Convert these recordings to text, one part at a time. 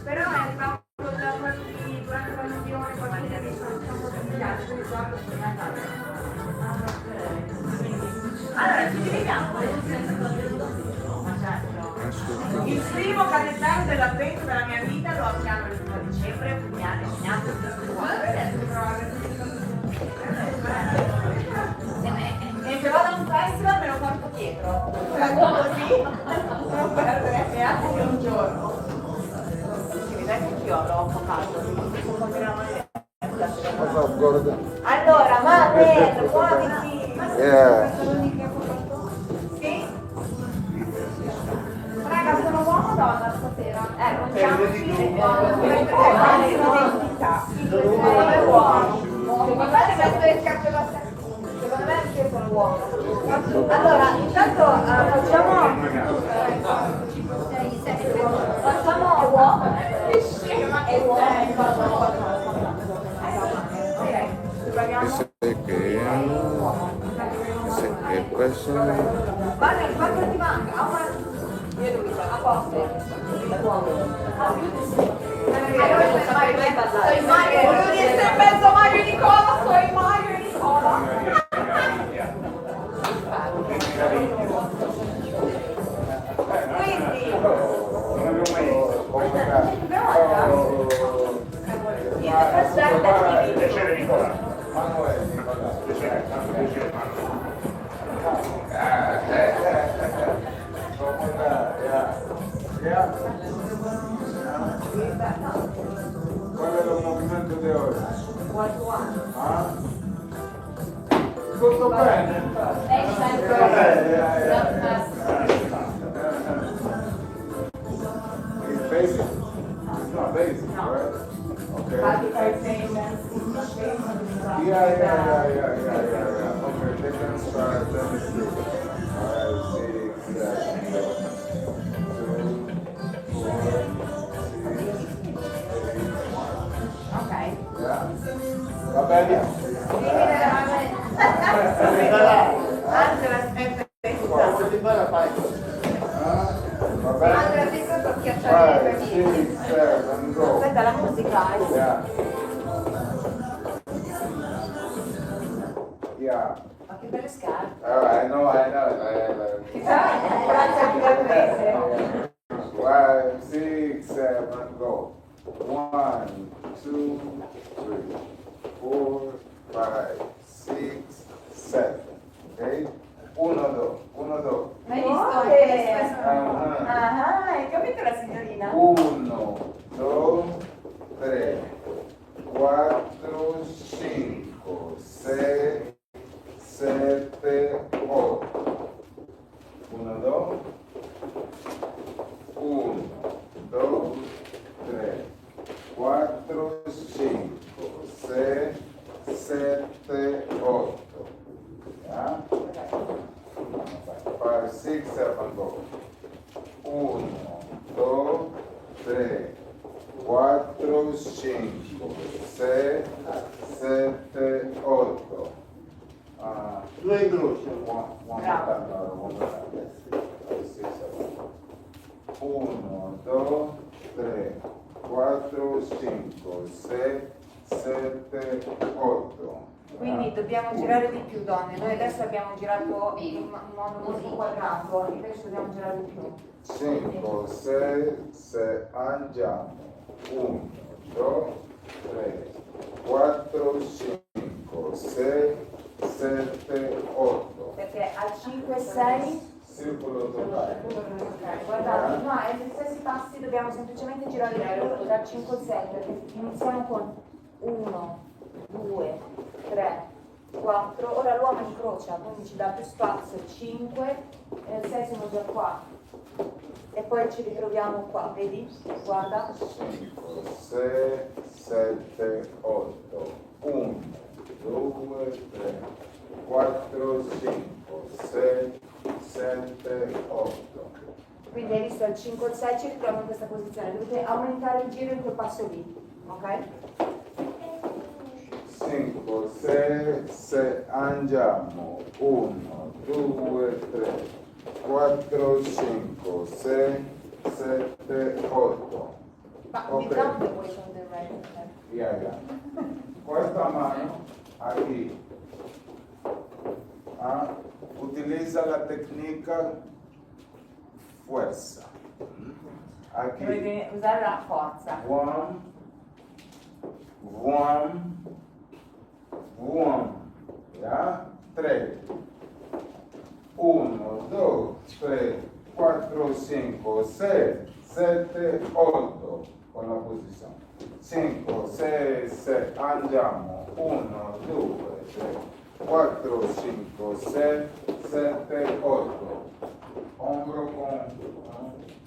Però è arrivato durante la riunione, poi mi ha visto allora ci vediamo. Il primo calendario dell'avvento della mia vita lo abbiamo il 1 dicembre, quindi anni e se vado a un festival me lo porto dietro, così non perdere neanche un giorno. Vedete che io avrò un po' caldo. Allora, Manuel, muoviti. Sì? Raga, sono uomo o donna stasera? Contiamoci l'identità. Secondo me uomo. Mi fate mettere le scarpe da sé? Secondo me anche sono uomo. Allora, intanto facciamo uomo e uomo. Guarda, quanto ti manca? Io devo dire, a posto. Soy Mario, volevo di essere mezzo Mario e Nicola, soy Mario e Nicola. Quindi piacere Nicola. ¿Cuál es el movimiento de hoy? ¿Ah? Tutto bene? It's basic. It's not basic, right? Okay. Yeah. Okay, they can start. Let me see. 5, 6, 7, 2, 4, 6, 8. ok. Yeah. Va bene? Angela, aspetta. Va bene? Angela, ti sto schiacciando per 5, 6, 7, go. Aspetta, la musica. Yeah. Ma che belle scarpe. I know. Grazie anche per prese. 5, 6, 7, go. 1, 2, 3, 4, 5, 6, 7. Ok? 1, 2. Hai visto? Ah, hai capito la signorina? 1, 2, 3, 4, 5, 6, 7, 8. 1, 2. 1, 2, 3, 4, 5, 6, 7, 8. Yeah? 5, 6, 7, go. 1, 2, 3, 4, 5, 6, 7, 8. Due incroci. One more time. 1, 2, 3, 4, 5, 6, 7, 8. Quindi dobbiamo girare di più, donne. Noi adesso abbiamo girato in modo molto quadrato, invece dobbiamo girare di più. 5, 6, 6, andiamo. 1, 2, 3, 4, 5, 6, 7, 8. Perché al 5 e 6... Circolo totale. Ok, guardate, no, ai stessi passi dobbiamo semplicemente girare dal 5 al 6, perché iniziamo con 1, 2, 3, 4, ora l'uomo incrocia, quindi ci dà più spazio, 5, e nel 6 siamo già qua, e poi ci ritroviamo qua, vedi? Guarda. 5, 6, 7, 8. 1, 2, 3, 4, 5, 6, 7, 8. Quindi hai visto al 5 al 6 ci ritroviamo in questa posizione, dovete aumentare il giro in quel passo lì, ok? 5, 6, 6, andiamo, 1, 2, 3, 4, 5, 6, 7, 8. Ma Ok. without the weight on the right hand. Yeah. Questa mano aquí utilizza la tecnica fuerza. Aquí. Dovete usare la forza. One, one, one. Ya. 3. 1, 2, 3, 4, 5, 6, 7, 8. Con la posizione. 5, 6, 6. Andiamo. 1, 2, 3, 4, 5, 6, 7, 8. Ombro con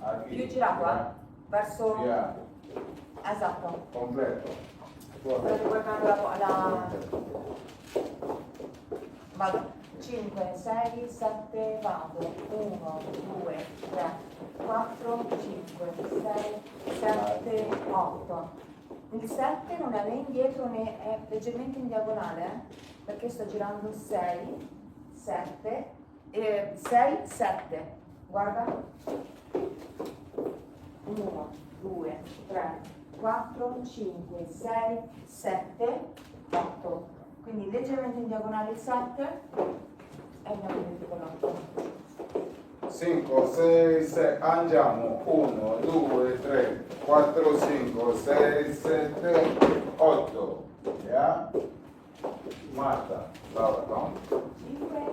aquí. Più girato, verso... Yeah. Esatto. Completo. State guardando vado. 5, 6, 7, vado. 1, 2, 3, 4, 5, 6, 7, 8. Il 7 non è né indietro né è leggermente in diagonale, perché sto girando 6, 7, 6, 7. Guarda. 1, 2, 3, 4, 5, 6, 7, 8. Quindi leggermente in diagonale il 7 e andiamo dentro con l'8. 5, 6, 6, andiamo, 1, 2, 3, 4, 5, 6, 7, 8, yeah? Marta, Laura, no? 5,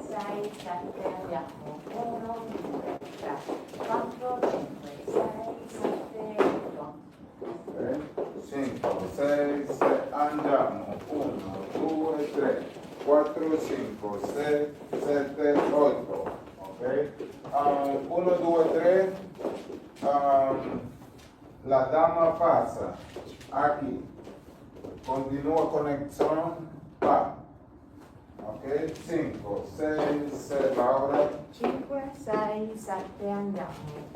6, 7, andiamo, 1, 2, 3, 4, 5, 6, 7, 8. Ok, 5, 6, 6, andiamo, 1, 2, 3, 4, 5, 6, 7, 8. Ok? 1, 2, 3, la dama passa, aquí, continua conexión, pa. Ok? 5, 6, 6, Laura. 5, 6, 7, andiamo,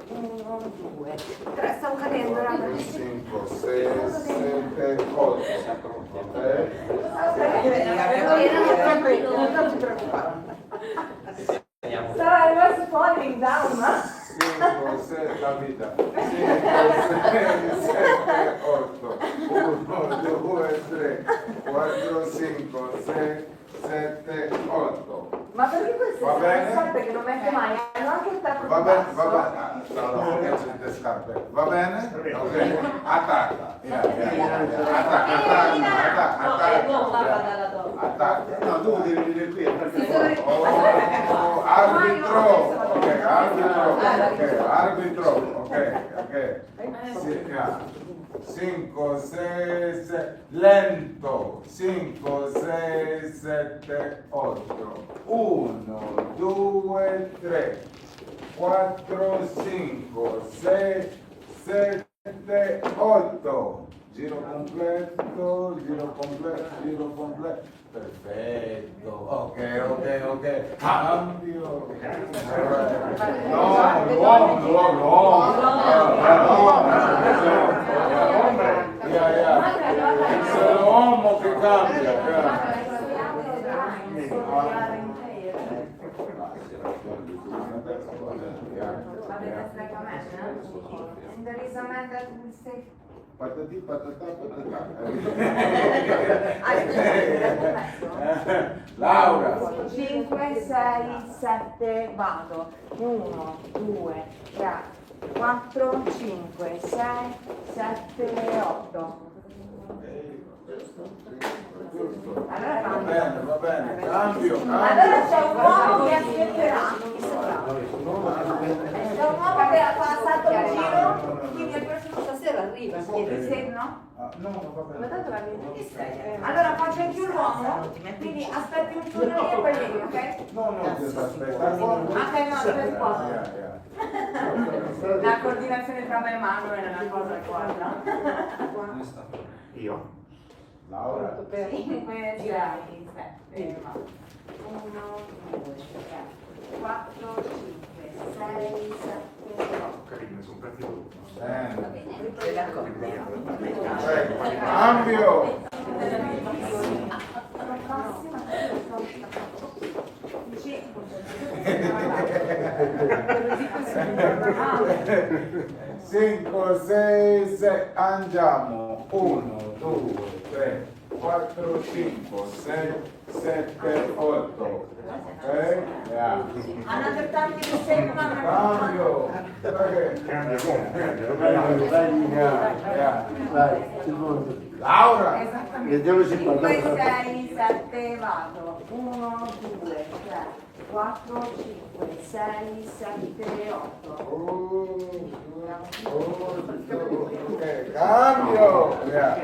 1, 2, 3, stavo cadendo, 4, 5, 6, 7, 8. Ok? Non ti preoccupare. I was falling down, ma? 5, 6, la vita. 5, 6, 7, 8. 1, 2, 3, 4, 5, 6, 7, 8. Ma perché queste Va sono bene? le scarpe che non mette mai? Hanno anche il tappo Va di bene, basso. va bene. No, no, le scarpe. Va bene? Ok. Attacca. Attacca. No, tu devi venire qui. Oh, arbitro. Ok, arbitro. Ok, arbitro. Ok. Sì, yeah. 5, 6, 7, lento, 5, 6, 7, 8, 1, 2, 3, 4, 5, 6, 7, 8, giro completo, giro completo, perfetto, ok, cambio, no, l'uomo, è l'uomo che cambia, And there is a man that will say, patati patata patata. Laura. 5, 6, 7, vado. 1, 2, 3, 4, 5, 6, 7, 8. Allora cambio. Va bene, cambio. Allora c'è un uomo che aspetterà. C'è un uomo che ha passato un giro, quindi il prossimo stasera arriva. Sì, no? No, va bene. Allora faccio anche l'uomo, quindi aspetti un turno e poi vieni, ok? No, ti aspetta. Ok, no, aspetta qua. Yeah. La coordinazione tra me e Manuel è una cosa quadra. Io? Laura. 5, 6, 7, 1, 2, 3, 4, 5, 6, 7, 8. Carino, sono partito. Bene. Cambio. 5, 6, 7, andiamo, 1, 2, 3, 4, 5, 6, 7, 8, ok? Yeah. Another time you say one. Cambio, ok. Cambia come? Yeah. Laura, Vediamo se 5, 6, 7, vado. 1, 2, 3, 4, 5, 6, 7, 8. ok, cambio. Yeah.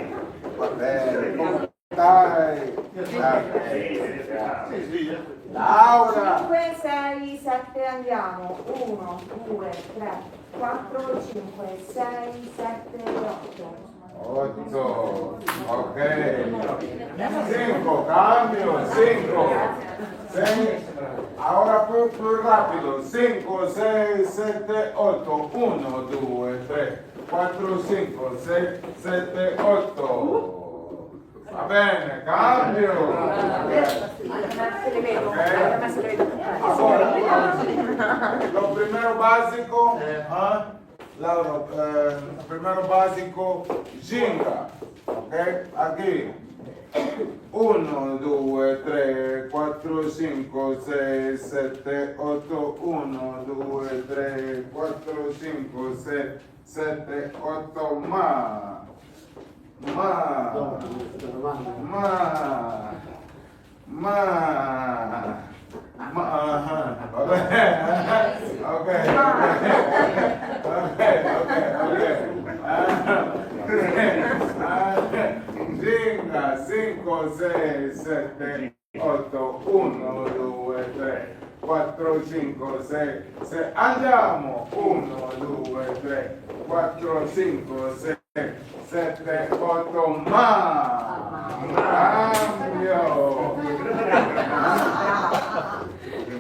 Va bene, dai. Laura. 5, 6, 7, andiamo. 1, 2, 3, 4, 5, 6, 7, 8. 8, ok. 5, cambio, 5, 6, ahora più rapido, 5, 6, 7, 8, 1, 2, 3, 4, 5, 6, 7, 8. Va bene, cambio. Ahora, lo primero básico, Laura, primero básico, ginga, ok? Aquí, 1, 2, 3, 4, 5, 6, 7, 8, 1, 2, 3, 4, 5, 6, 7, 8, más. Ginga, 5, 6, 7, 8, 1, 2, 3, 4, 5, 6, 6, andiamo, 1, 2, 3, 4, 5, 6, 7, 8, más. Cambio.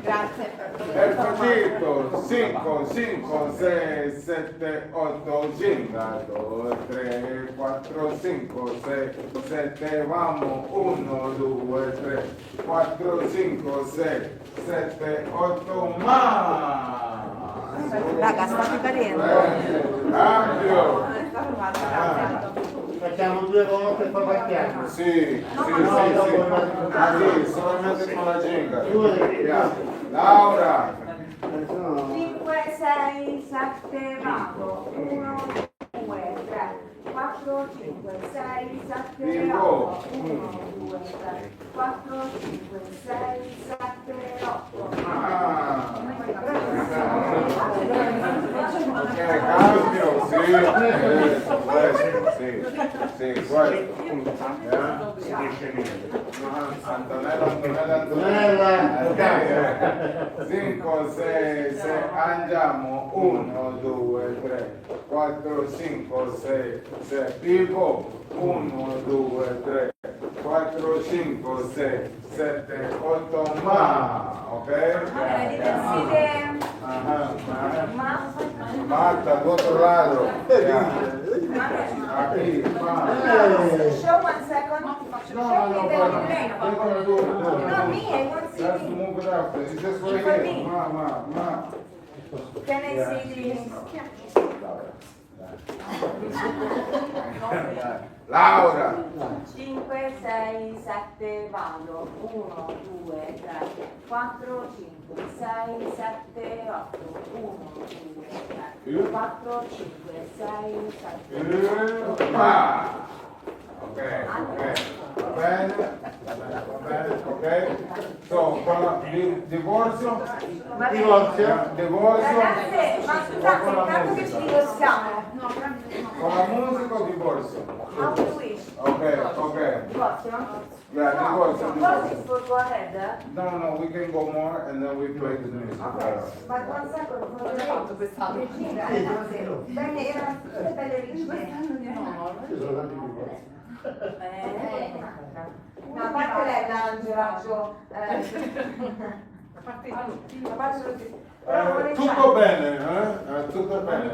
Grazie. Perfecto. 5, 5, 6, 7, 8, ginga. 2, 3, 4, 5, 6, 7, vamos. 1, 2, 3, 4, 5, 6, 7, 8, más. Raga, state cadendo. Cambio. Facciamo 2 volte e poi partiamo. Sì, sì, sì, solamente con la ginga. Yeah. Laura. 5, 6, 7, vado. 1, 2, 3, 4, 5, 6, 7, 8. 1, 2, 3, 4, 5, 6, 7, 8. Cambio, sì, questo. Antonella. 5, 6, 6, andiamo, 1, 2, 3, 4, 5, 6, 6, tipo, 1, 2, 3, 4, 5, 6, 7, 8, ma, ok? Marta, al otro lado. Aquí, Show 1 second. Show me the lane. Not me, I want to Let's see me. move it up. It's just right For here. me. Ma. Can I see this? Laura. 5, 6, 7, vado. 1, 2, 3, 4, 5, 6, 7, 8. 1, 2, 3, 4, 5, 6, 7, 8. Ok. Va bene, ok. So, divorzio? Ragazze, ma scusate, intanto che ci divorziamo. Con la musica o divorzio? How do you wish? Ok. Divorzio? Yeah, divorzio. Divorzio is for go ahead. No, we can go more and then we play the music. Ma one second, non l'ho fatto quest'anno. Bene, erano tutte belle vicine. No, a parte lei, l'Angela, a parte tutti. Tutto bene, tutto bene,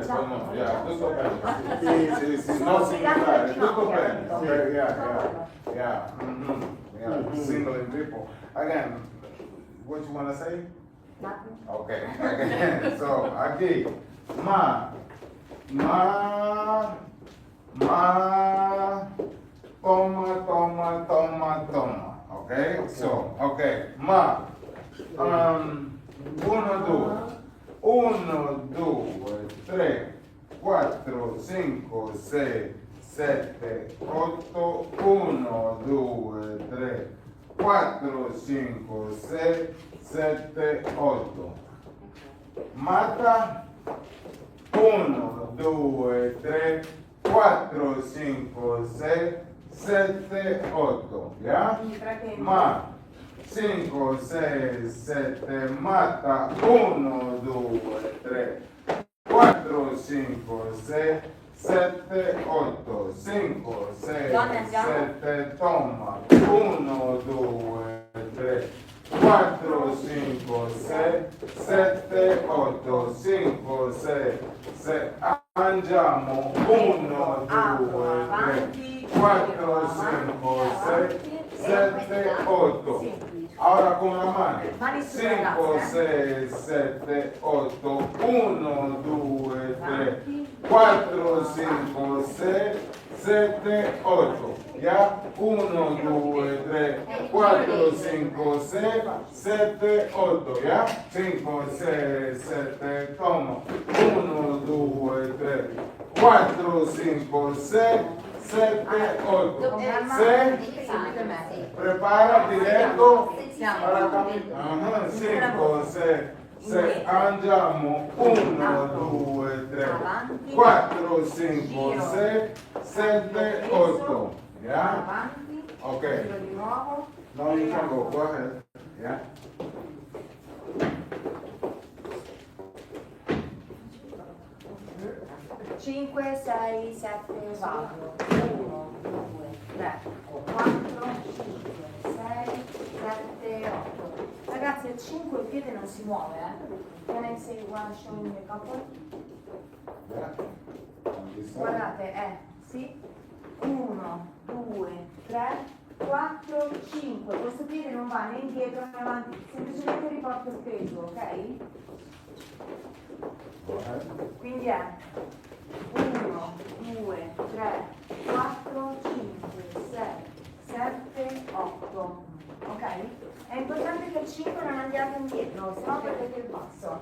yeah, tutto bene. Sì, non singolare, tutto bene. Okay, yeah. Single and triple. Again, what you want to say? Okay, again. So, aquí. Ma, toma. Okay? So, okay. Ma. 1, 2, 3, 4, 5, 6, 7, 8, 1, 2, 3, 4, 5, 6, 7, 8. Mata 1, 2, 3, 4, 5, 6, 7, 8. ¿Ya? Ma 5, 6, 7, mata 1, 2, 3, 4, 5, 6, 7, 8, 5, 6, 7, toma 1, 2, 3, 4, 5, 6, 7, 8, 5, 6, 6, andiamo 1, 2, 3, 4, 5, 6, 7, 8. Ora con la mano. 5, 6, 7, 8, 1, 2, 3, 4, 5, 6, 7, 8. Ya? 1, 2, 3, 4, 5, 6, 7, 8. Ya? 5, 6, 7, toma. 1, 2, 3, 4, 5, 6, 7, 8. 6, prepara diretto. 5, 6, andiamo 1, 2, 3, 4, 5, 6, 7, 8. Yeah? Okay. No, you can go. Go ahead. Yeah? Cinque, sei, sette, vado. 1, 2, 3, 4, 5, 6, 7, 8. Ragazzi, al 5 il piede non si muove, Can I say one showing the couple? Yeah? Guardate, sì. 1, 2, 3, 4, 5. Questo piede non va né indietro né avanti, semplicemente riporto il peso, ok? Go ahead. Quindi è 1, 2, 3, 4, 5, 6, 7, 8. Ok? È importante che il 5 non andiate indietro, se no perdete il passo.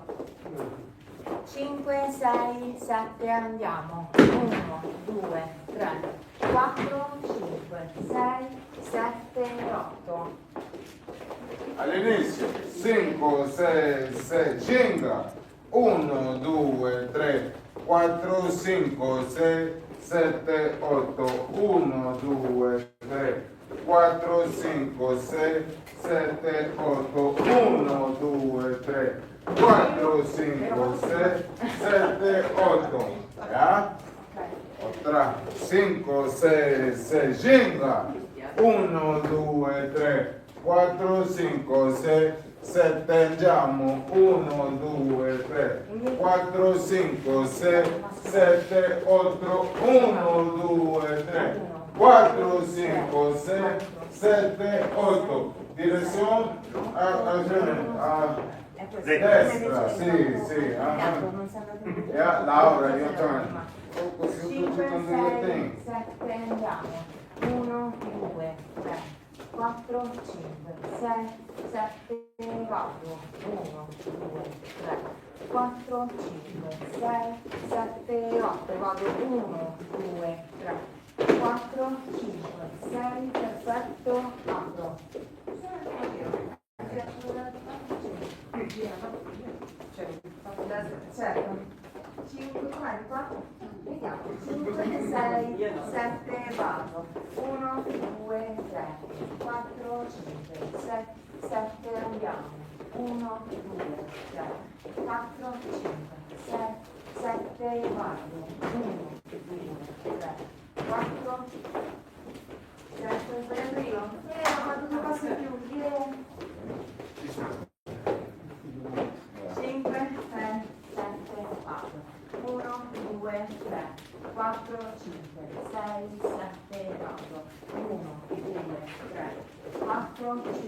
5, 6, 7, andiamo. 1, 2, 3, 4, 5, 6, 7, 8. All'inizio 5, 6, 6, cinga 1, 2, 3, 4, 5, 6, 7, 8, 1, 2, 3, 4, 5, 6, 7, 8, 1, 2, 3, 4, 5, 6, 7, 8. ¿Ya? Otra. 5, 6, 6, cinga 1, 2, 3, 4, 5, 6, 7, andiamo 1, 2, 3, 4, 5, 6, 7, 8, 1, 2, 3, 4, 5, 6, 7, 8. Direzione a destra, sì. Yeah, Laura, your turn. Focus, you 5, can do your 6, thing. 7, andiamo. 1, 2, 3, 4, 5, 6, 7, vado. 1, 2, 3, 4, 5, 6, 7, 8. Vado 1, 2, 3, 4, 5, 6, perfetto, vado. Certo. 5, com'è di qua? Vediamo. 5, 6, 7, vado. 1, 2, 3, 4, 5, 6, 7, andiamo. 1, 2, 3, 4, 5, 6, 7, vado. 1, 2, 3, 4, 7, sbagliato io? Ho fatto 2 passi in più. 5, 6, 7, vado. 1, 2, 3, 4, 5, 6, 7, vado. 1, 2, 3, 4, 4, 5,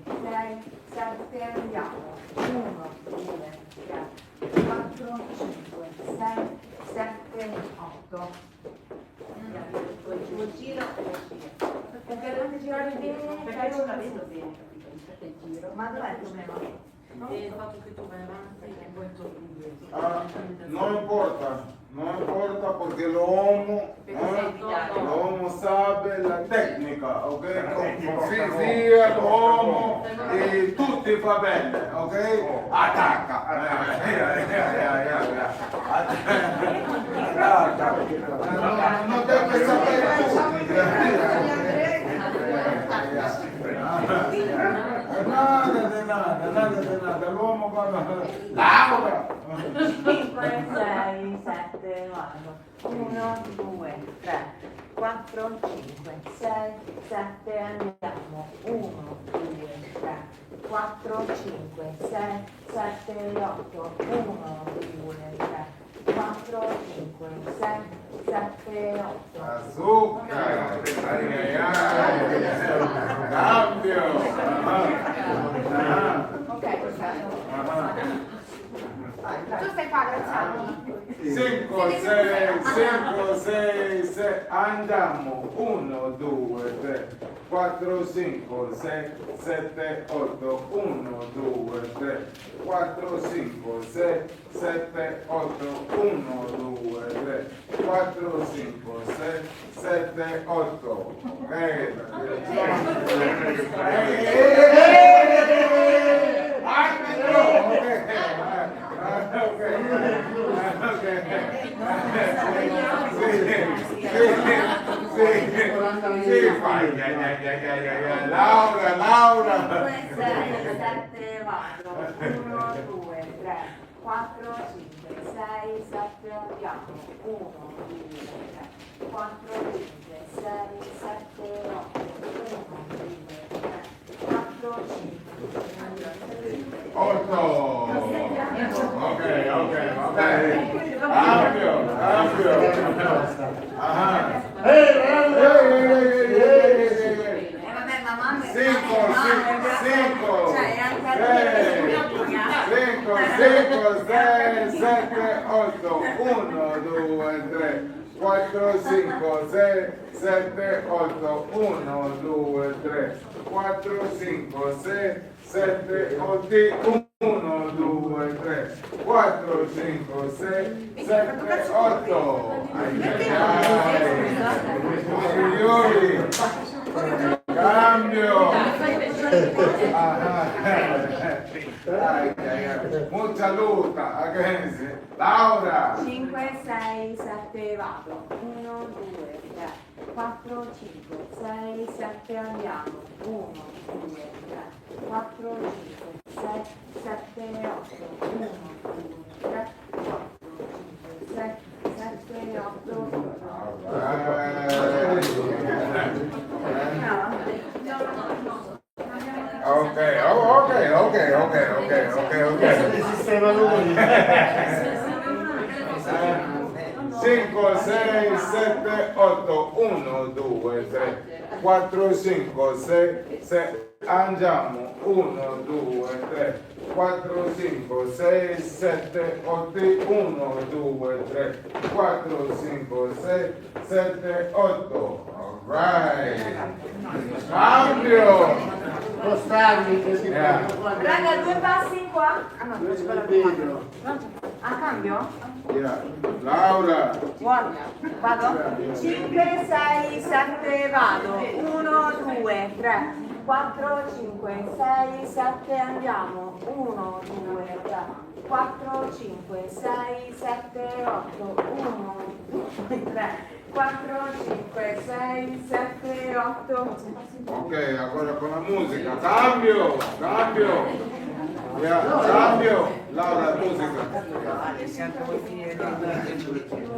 6, 7, andiamo. 1, 2, 3, 4, 5, 6, 7, 8. Il giro Perché dovete girare bene, perché non la vedo bene, capito? Perché il giro. ma dov'è il problema? E il fatto che tu vai avanti e poi torni indietro. No importa porque lo homo sabe la tecnica, ok? Confia l'uomo e tutti va bene, ok? Attacca! Non deve sapere tutti. Nada di nada, l'uomo va Laura! 5, 6, 7, vado. 1, 2, 3, 4, 5, 6, 7, andiamo. 1, 2, 3, 4, 5, 6, 7, 8. 1, 2, 3, 4, 5, 6, 7, 8. Azúcar! Ay, cambio! Ok, perfetto. Tu stai qua, Graziano. 5, 6, andiamo, 1, 2, 3, 4, 5, 6, 7, 8, 1, 2, 3, 4, 5, 6, 7, 8, 1, 2, 3, 4, 5, 6, 7, 8. Laura! 5, 6, 7, vado. 1, 2, 3, 4, 5, 6, 7, andiamo. 1, 2, 3, 4, 5, 6, 7, 8. 1, 2, 3, 4, 5. 8. Ok, va bene. Cambio. Vabbè, ma mamma 5, 6, 7, 8, 1, 2, 3, 4, 5, 6, 7, 8, 1, 2, 3, 4, 5, 6, 7, 8, 1, 2, 3, 4, 5, 6, 7, 8. Signori, cambio. Mucha luta, ragazzi. Laura. 5, 6, 7, vado. 1, 2, 3, 4, 5, 6, 7, andiamo. 1, 2, 3, 4, 5, 6, 7, 8. 1, 2, 3, 4, 5, 6, 7, 8. Adesso ti sistema lui. 5, 6, 7, 8, 1, 2, 3, 4, 5, 6, 7, andiamo, 1, 2, 3, 4, 5, 6, 7, 8, 1, 2, 3, 4, 5, 6, 7, 8. Alright. Cambio. Spostarmi che si Raga, 2 passi qua. Ah no, devo sparare vedo. a cambio? Yeah. Laura. Guarda, vado? 5, 6, 7, vado. 1, 2, 3, 4, 5, 6, 7, andiamo. 1, 2, 3, 4, 5, 6, 7, 8. 1, 2, 3, 4, 5, 6, 7, 8. Ok, agora con la musica. Cambio. Yeah, cambio. Laura, musica.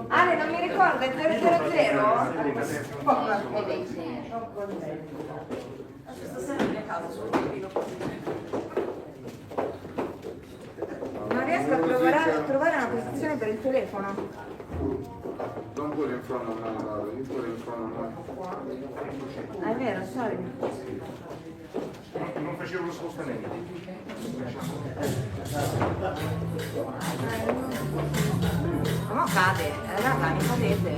Ale, non mi ricordo, è 000? Non riesco a trovare una posizione per il telefono. Don't put it in front of me, Laura. You put it in front of me. È vero, sorry. c'era lo spostamento. Ma cade, raga, mi cadete.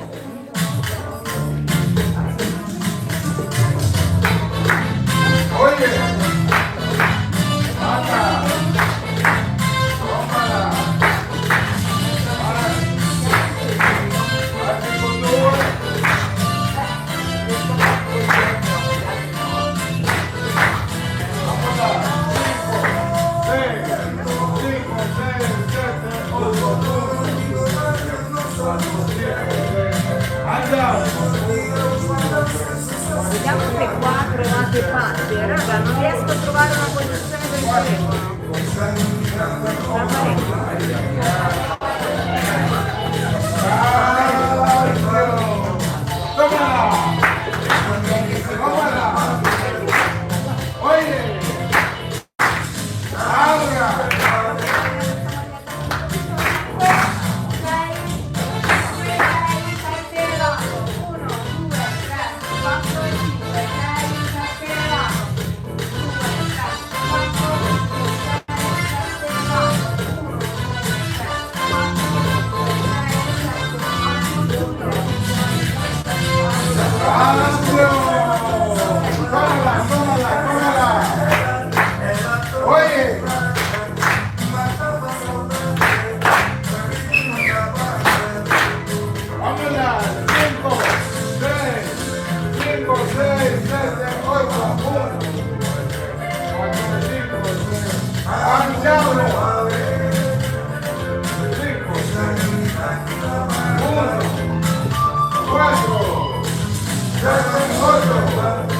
Oye, anda, tómala. Así con tu Vediamo se qua trovate pazzi. Raga, non riesco a trovare una posizione per il telefono. Oye, ahora. Oye, vámonos, 5, 6, 7, 8, 1, 4, 5, 6, andiamo, 5, 6, 1, 4, 7, 8,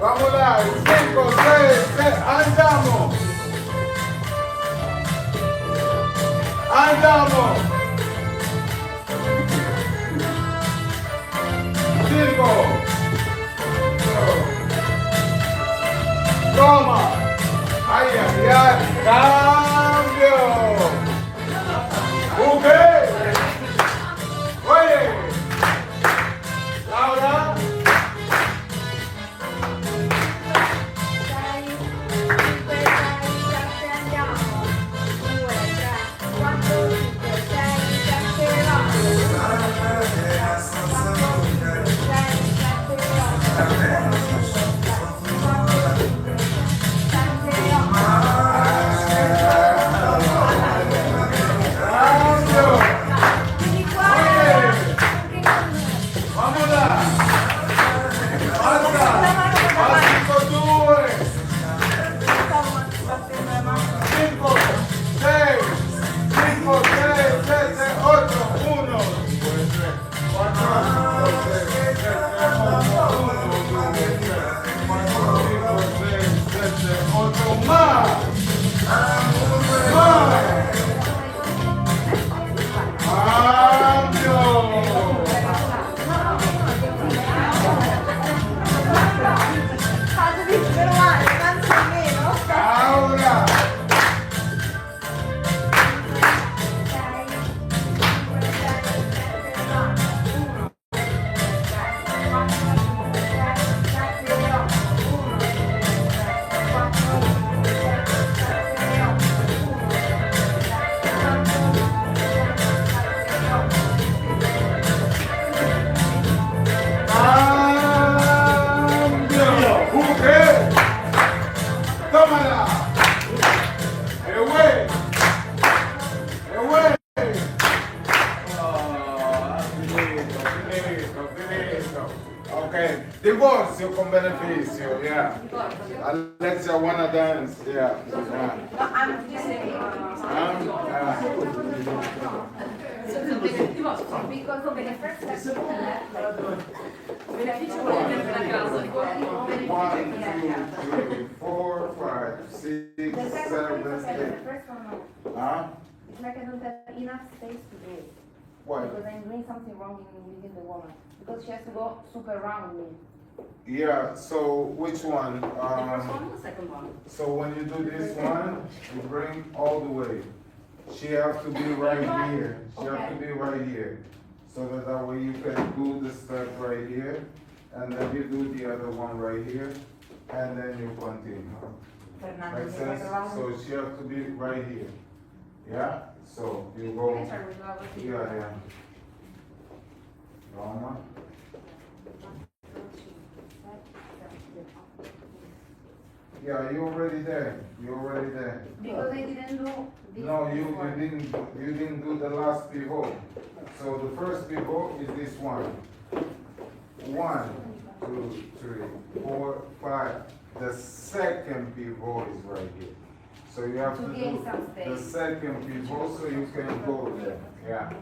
Vamos lá, 5, 6, 7, andiamo! Andiamo! 5, toma! Ai ai ai, cambio! Ok! Oye! Laura! 5, Divorzio con beneficio, yeah. Alexia wanna dance, yeah. Yeah. No, I'm just saying. Because of the first step, Beneficio vuol dire per la casa. 1, 2, 3, 4, 5, 6, the second 7, one is okay, 8. the first one no. Huh? It's like I don't have enough space to do it. What? Because I'm doing something wrong within the woman. Because she has to go super round me. Yeah, so which one? The first one or the second one? So when you do this one, you bring all the way. She has to be right here. She has to be right here. So that way you can do the step right here, and then you do the other one right here, and then you continue. Fernando, Makes you sense? go around. So she has to be right here. Yeah? So you go. Can I try with love? Yeah. Roma. Yeah, you already there. You already there. Because I didn't do this No, you before. didn't do the last pivot. So the first pivot is this one. 1, 2, 3, 4, 5. The second pivot is right here. So you have To to gain do some the space. second pivot so you can go there. Yeah.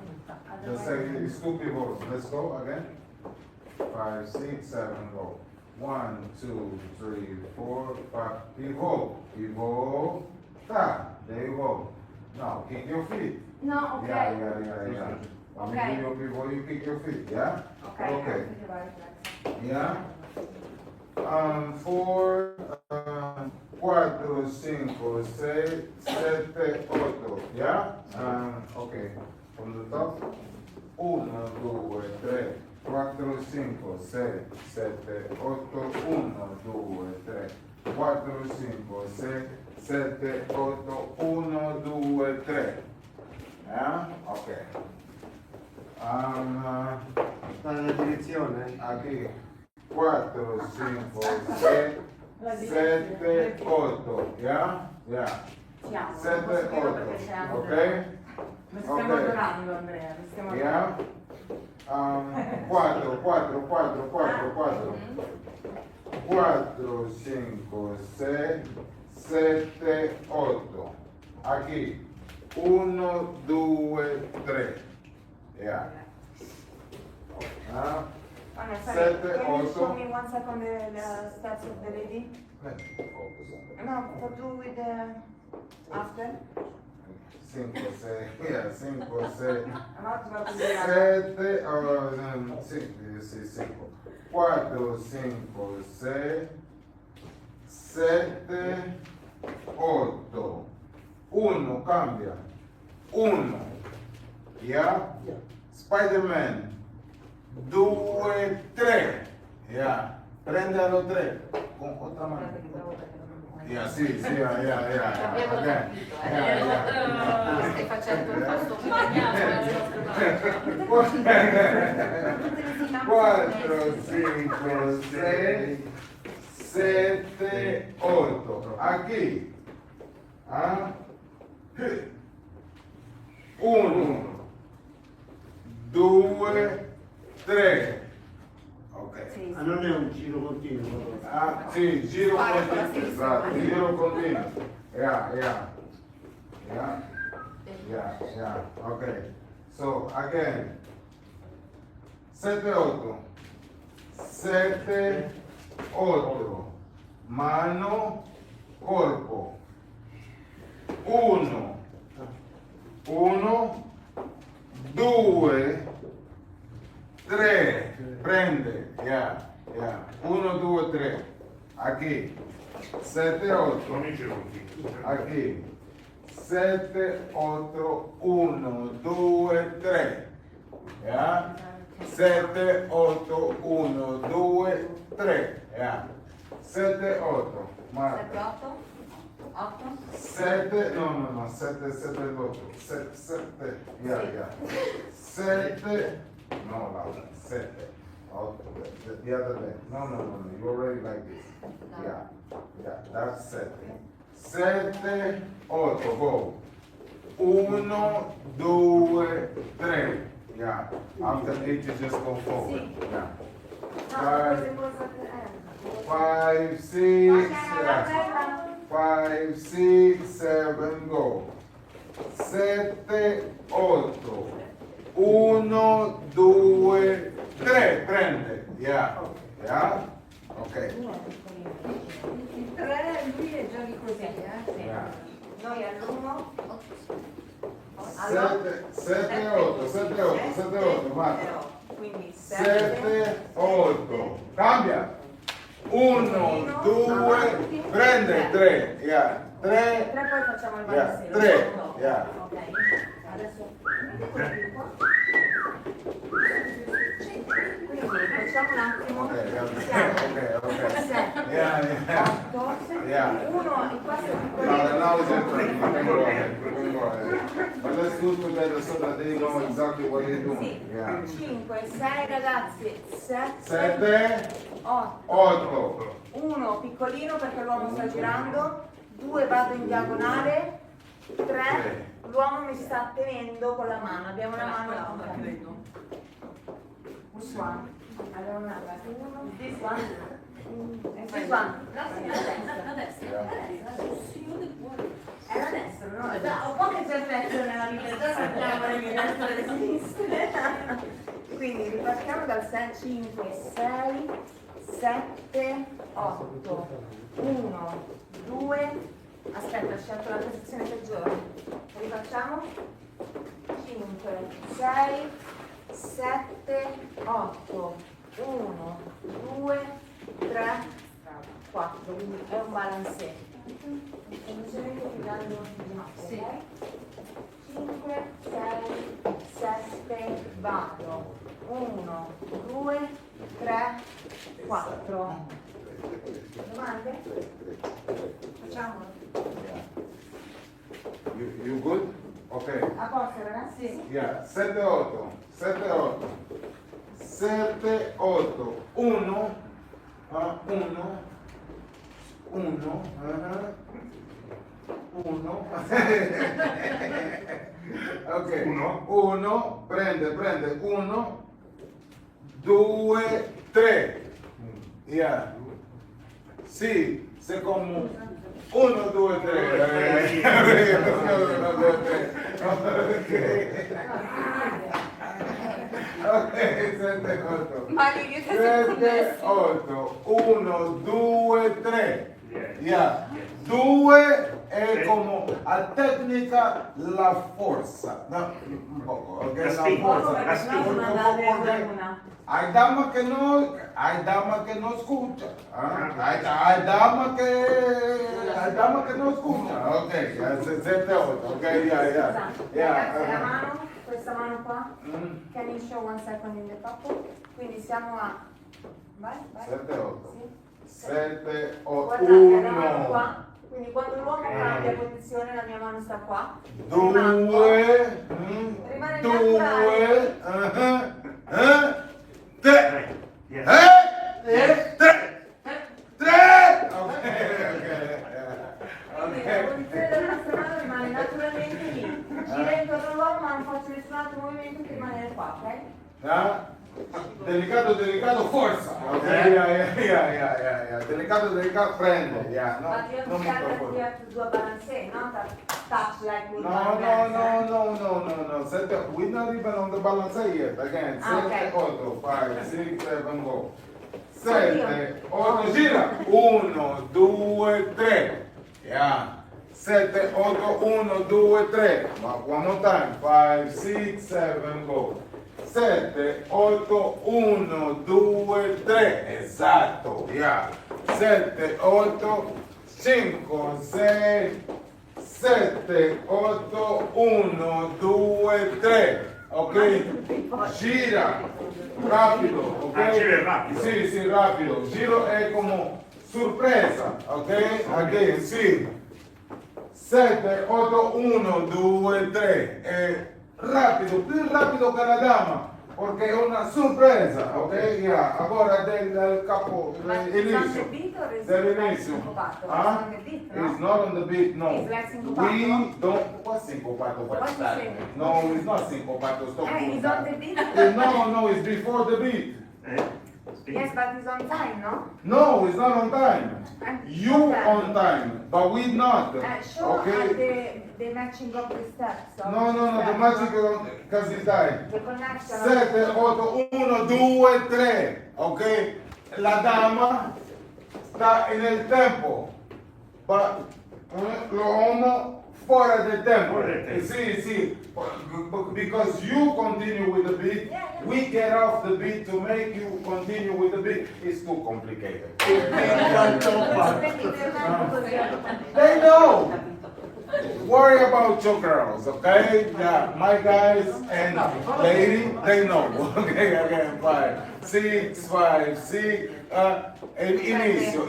The second is 2 pivots. Let's go again. 5, 6, 7, go. 1, 2, 3, 4, 5. Pivot. Pivot. Ta. There you go. Now kick your feet. No, okay. Yeah. When Okay. you do your pivot, you kick your feet. Yeah. Okay. Okay. Think about it next. Yeah. 4, 4, 5, 6, 7, 8. Yeah. Okay. From the top. 1, 2, 3, 4, 5, 6, 7, 8. 1, 2, 3, 4, 5, 6, 7, 8. 1, 2, 3. Yeah. Okay. Sta nella direzione? Aquí. 4, 5, 6, 7, 8. Yeah? Yeah. Siamo. 7, Non posso dirlo perché 8. c'è Andrea. Ok? Mi stiamo Ok. adorando, Andrea. Mi stiamo Yeah? 4, 4, 4, 4, 4. 4, 5, 6, 7, 8. Aquí. 1, 2, 3. Yeah. Oh, no, sorry. Sette, Can you show otto. me 1 second the steps of the lady? Focus on No, for do with the after. 5, 6, yeah, 5, 6, I'm not about to do that. 7, sì, 5, 4, 5, 6, 7, 8, 1, cambia, 1, yeah, Spider-Man, 2, 3, yeah, prende allo 3, con otra mano. Yeah, sì, yeah. Okay. Yeah. Stai facendo il passo bagnato. 4, 5, 6, 7, 8. Aquí. 1, 2, 3. Ok. Sì, Ah, non è un giro continuo. Sì, giro continuo. Esatto, giro continuo. Yeah. Okay. So again. 7, 8. 7, 8. Mano, corpo. 1, 2, 3. Prende. Yeah. 1, 2, 3. Aquí. 7, 8. Non mi giochi. Aquí. 7, 8, 1, 2, 3. Yeah? 7, 8, 1, 2, 3. Yeah. 7, 8. 7, 8. 8. 7, no, 7, 7, 8. 7, yeah. 7, no, Laura, 7. 8, the other way. No, you already like this. Yeah, that's 7. 7, 8, go. 1, 2, 3. Yeah, after 8 you just go forward. Yeah. No, queste cose. 5, 6, 5, 6, 7, go. 7, 8. 1, 2, 3. Prende. Ya. Ya. Ok. Il 3 lui è già lì così, Ya. Noi all'1. 7, 8, 7, 8, 7, 8, Marta. Quindi 7, 8. Cambia. 1, 2, prende 3. Ya. 3. 3 poi facciamo il Ya. balanceo. 3. Ya. Ok. Adesso quindi facciamo un attimo. Ok, Siamo ok. 7, Yeah, yeah. 8, Yeah. 1 in questo Now it's different. You can go ahead. You can go ahead. But let's do it together so that they know exactly what they're doing. Yeah. 5, 6 ragazzi, 7, 7, 8, 8. 1 piccolino perché l'uomo sta girando, 2 vado in diagonale, 3 l'uomo mi sta tenendo con la mano, abbiamo una mano quella credo. This one. Allora una, this one. And this one. No, sì, a destra. È la destra, no? Già, un po' che c'è effetto nella vita, già sappiamo le mie destre e le sinistre. Quindi ripartiamo dal 6, 5, 6, 7, 8, 1, 2, aspetta, ho scelto la posizione peggiore. Rifacciamo? 5, 6, 7, 8, 1, 2, 3, 4, quindi è un balanceo. Semplicemente tirando di notte, Sì. ok? 5, 6, 7, vado. 1, 2, 3, 4. Domande? Facciamolo. You good? Okay. A posto ragazzi? Sì. Yeah. 7, 8. 7, 8. 7, 8. 1. 1. 1. 1. Ok. 1. Prende. 1. 2, 3. Yeah. Sì, se come 1, 2, 3. 1, 2, 3. Ok, 7, 8. Ma che 7, 8. 1, 2, 3. Yeah. 2 è come a tecnica la forza. No, un poco, ok? La forza. Porque hay damas que no escuchan. Hay damas que no escuchan. Ok, 7, 8. Ok, ya. Ragazzi, la mano, questa mano qua, can you show 1 second in the couple? Quindi siamo a... Vai. 7, 8. Sì. 7, 8. Guardate, la mano 1, qua. Quindi quando l'uomo cambia posizione la mia mano sta qua. 2, Rimane 2, 3. 3. Quindi la posizione della nostra mano rimane naturalmente lì. Gira intorno all'uomo ma non faccio nessun altro movimento che rimanere qua, ok? Delicato, forza. Ok, yeah. Delicato, prende. Yeah, no, But you non molto have forte. to do a balancing, not a touch like with No. We're not even on the balance yet. Again, 7, 8, 5, 6, 7, go. 7, 8, gira. 1, 2, 3. Yeah. 7, 8, 1, 2, 3. One more time. 5, 6, 7, go. 7, 8, 1, 2, 3. Esatto. Yeah. 7, 8, 5, 6, 7, 8, 1, 2, 3. Ok? Gira. Rapido. Ok? Giro è rapido. Sì, rapido. Giro è come sorpresa. Ok? Again, sì. 7, 8, 1, 2, 3. Rapido, più rapido che la dama. Perché è una sorpresa. Ok? Yeah. Ora del capo. Inizio. Dell'inizio. It's not on the beat, no. It's like sincopato? We don't. What's sincopato? What you say? No, it's not sincopato. Stop. He's on the beat. No, it's before the beat. Yes, but it's on time, no? No, it's not on time. You on time, but we not. Show Okay? the matching of the steps. of No, the steps. magic casi dai. The connection. 7, 8, 1, 2, 3. Ok? La dama sta nel tempo, ma l'uomo fuori del tempo. Fuori del tempo. Sì. Because you continue with the beat, we get off the beat to make you continue with the beat. It's too complicated. They know. Worry about your girls, okay? Yeah, my guys and lady, they know. Okay, again, 5, 6, 5, 6. Inizio.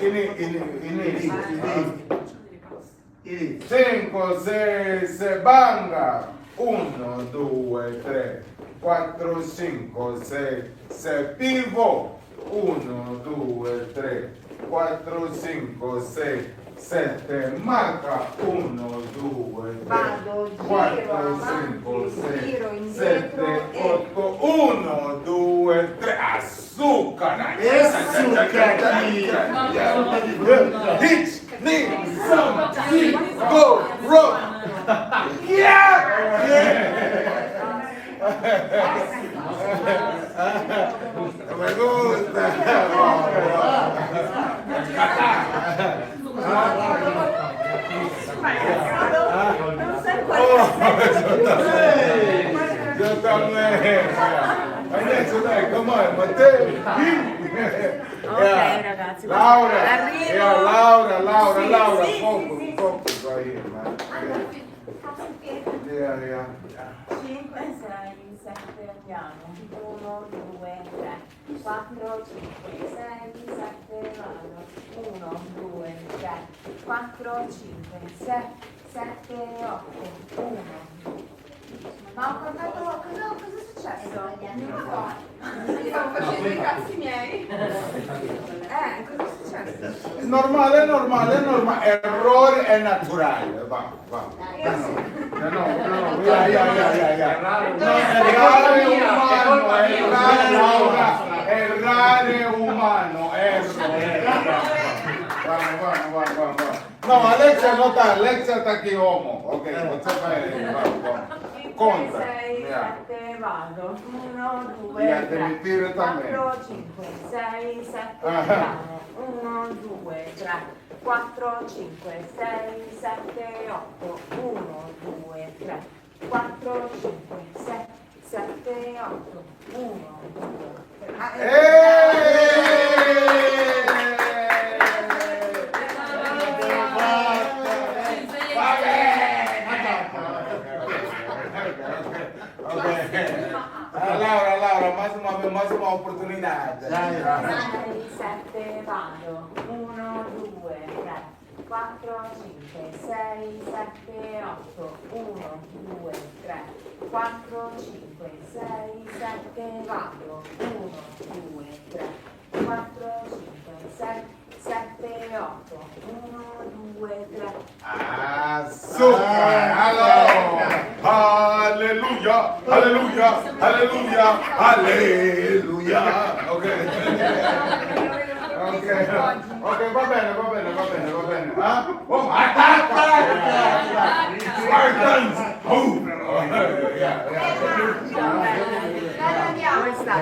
5, 6, 7, banga. 1, 2, 3, 4, 5, 6, 7, pivot. 1, 2, 3, 4, 5, 6, 7, marca. 1, 2, 3, Vado, 4, giro, 5, avanti, 6, giro, indietro 7, e- 8, 1, 2, 3, azúcar. Hitch, knee, some, see, go, roll. Yeah! Me gusta. Yo también. Adesso dai, come on, Matteo. Ok, ragazzi. Laura, Arrivo. Laura, Sì, focus right here, man. Yeah. 5, 6, 7, andiamo. 1, 2, 3, 4, 5, 6, 7, vado. 1, 2, 3, 4, 5, 6, 7, 8, 1. Ma ho contato, cosa è successo? Non so. Mi stavo facendo i cazzi miei. Cosa è successo? Normale, errore è naturale, va. No, ya. Errare umano, Vamos. No, Alexia está aquí homo. Ok, vamos. Conta. 6, Yeah. 7, vado. 1, 2, Yeah, 3, devi dire también. 4, 5, 6, 7, Ah. andiamo. 1, 2, 3, 4, 5, 6, 7, 8. 1, 2, 3, 4, 5, 6, 7, 8. 1, 2, 3. Laura, massima opportunità. 6, 7, vado. 1, 2, 3, 4, 5, 6, 7, 8. 1, 2, 3, 4, 5, 6, 7, vado. 1, 2, 3, 4, 5, 6, 7, 8. 1, 2, 3. Azúcar. Aleluya. Ok, va bene. Ah? Oh, attacca! Spartans! Oh! Yeah. Dove sta?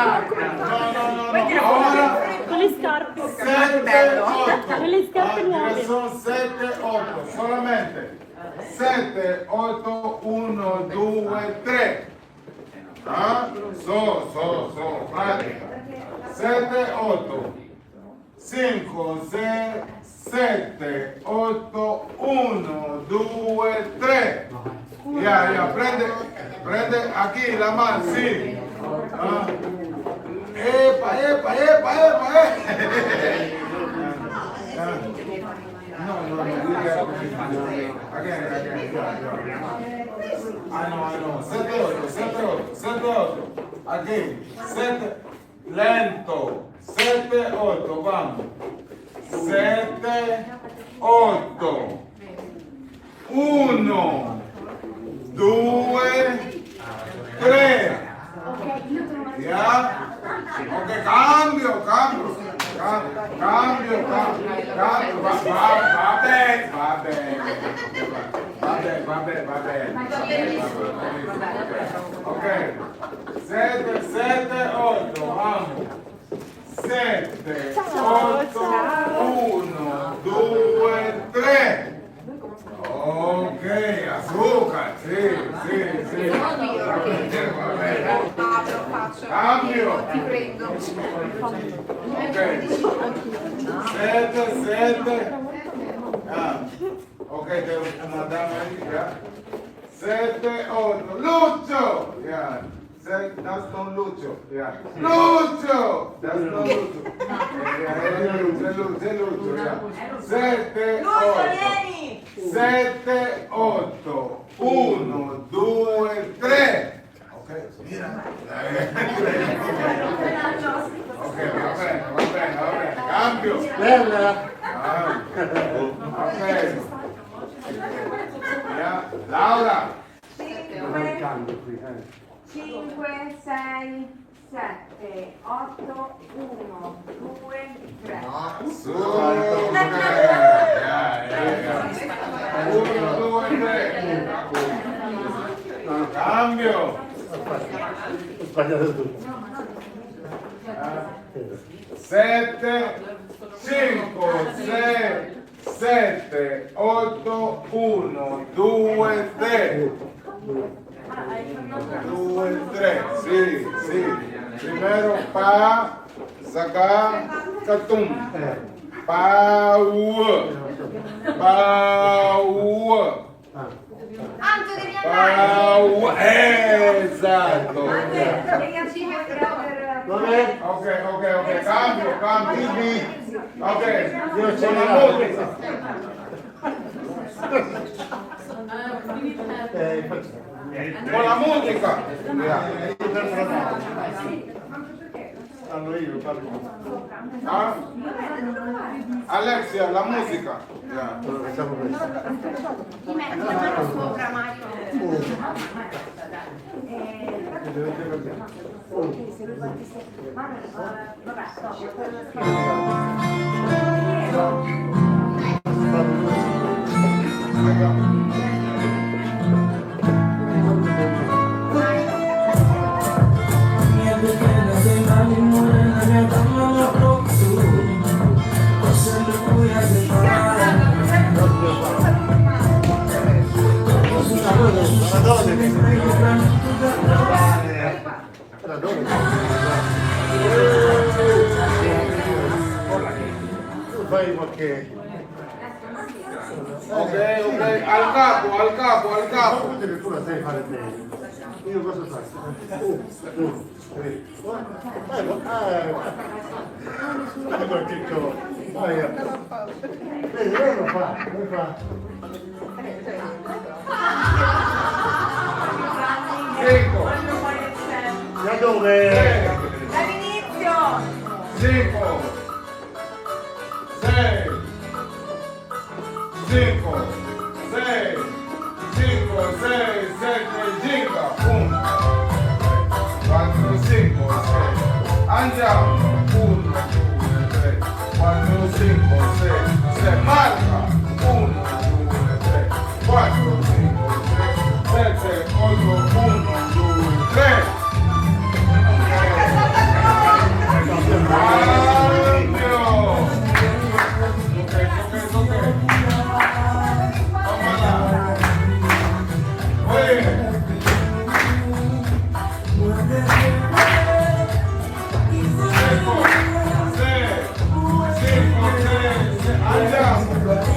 No. Ora Con le scarpe. 7, 8. Con le scarpe nuove. Sono 7, 8. Solamente. 7, 8, 1, 2, 3. Ah? So. Pratica. 7, 8. 5, 6, 7, 8, 1, 2, 3. Ya, prende aquí la mano, sí. Ah. Epa. No. Again. I know. 7, 8. Again. 7. Lento. 7, 8. Vamos. 7, 8. 1, 2, Ok, 7, 7, 8, vamos. 7, 8, 1, 2, 3. Ok, azúcar, sì. Apro, faccio. Cambio. Ti prendo. Ok. 7, 7. Ok, devo mandare ya. 7, 8. Lucho! Yeah. That's not Lucho. Yeah. Lucho! That's not Lucho. Lucho, yeah. 7, 8. 7, 8. 1, 2, 3. Ok, mira. Ok, va bene. Cambio. Bella. Ok. Laura. Non è il cambio qui, 5, 6, 7, 8, 1, 2, 3. Su. 1, 2, 3. Cambio. Ho sbagliato tutto. 7, 5, 6, 7, 8, 1, 2, 3. 2, 3. Sì. Primero pa, saca, catum. Pau. Anto, devi andare. Esatto. Devi Dov'è? Ok, cambio. Ok, Io ce con la l'ho. musica. Con la musica. Allora io parlo. Ah? Alexia, la musica. Yeah. Allora facciamo questo. Ti metti la mano sopra, Mario. Dovete vedere. Fai qualche... Ok, al capo. Guarda che tu la sai fare bene. Io cosa faccio? Vai qualche cosa. Vai. Vedi, lei lo fa. Cinco. Da dove? Dall'inizio. 5, 6, 7, gira, 1, 4, 5, 6, andiamo, 1, 2, 3, 4, 5, 6, marca, 1, 2, 3, 4, 5, 6, 7, 8, 1, 2, 3. Andiamo!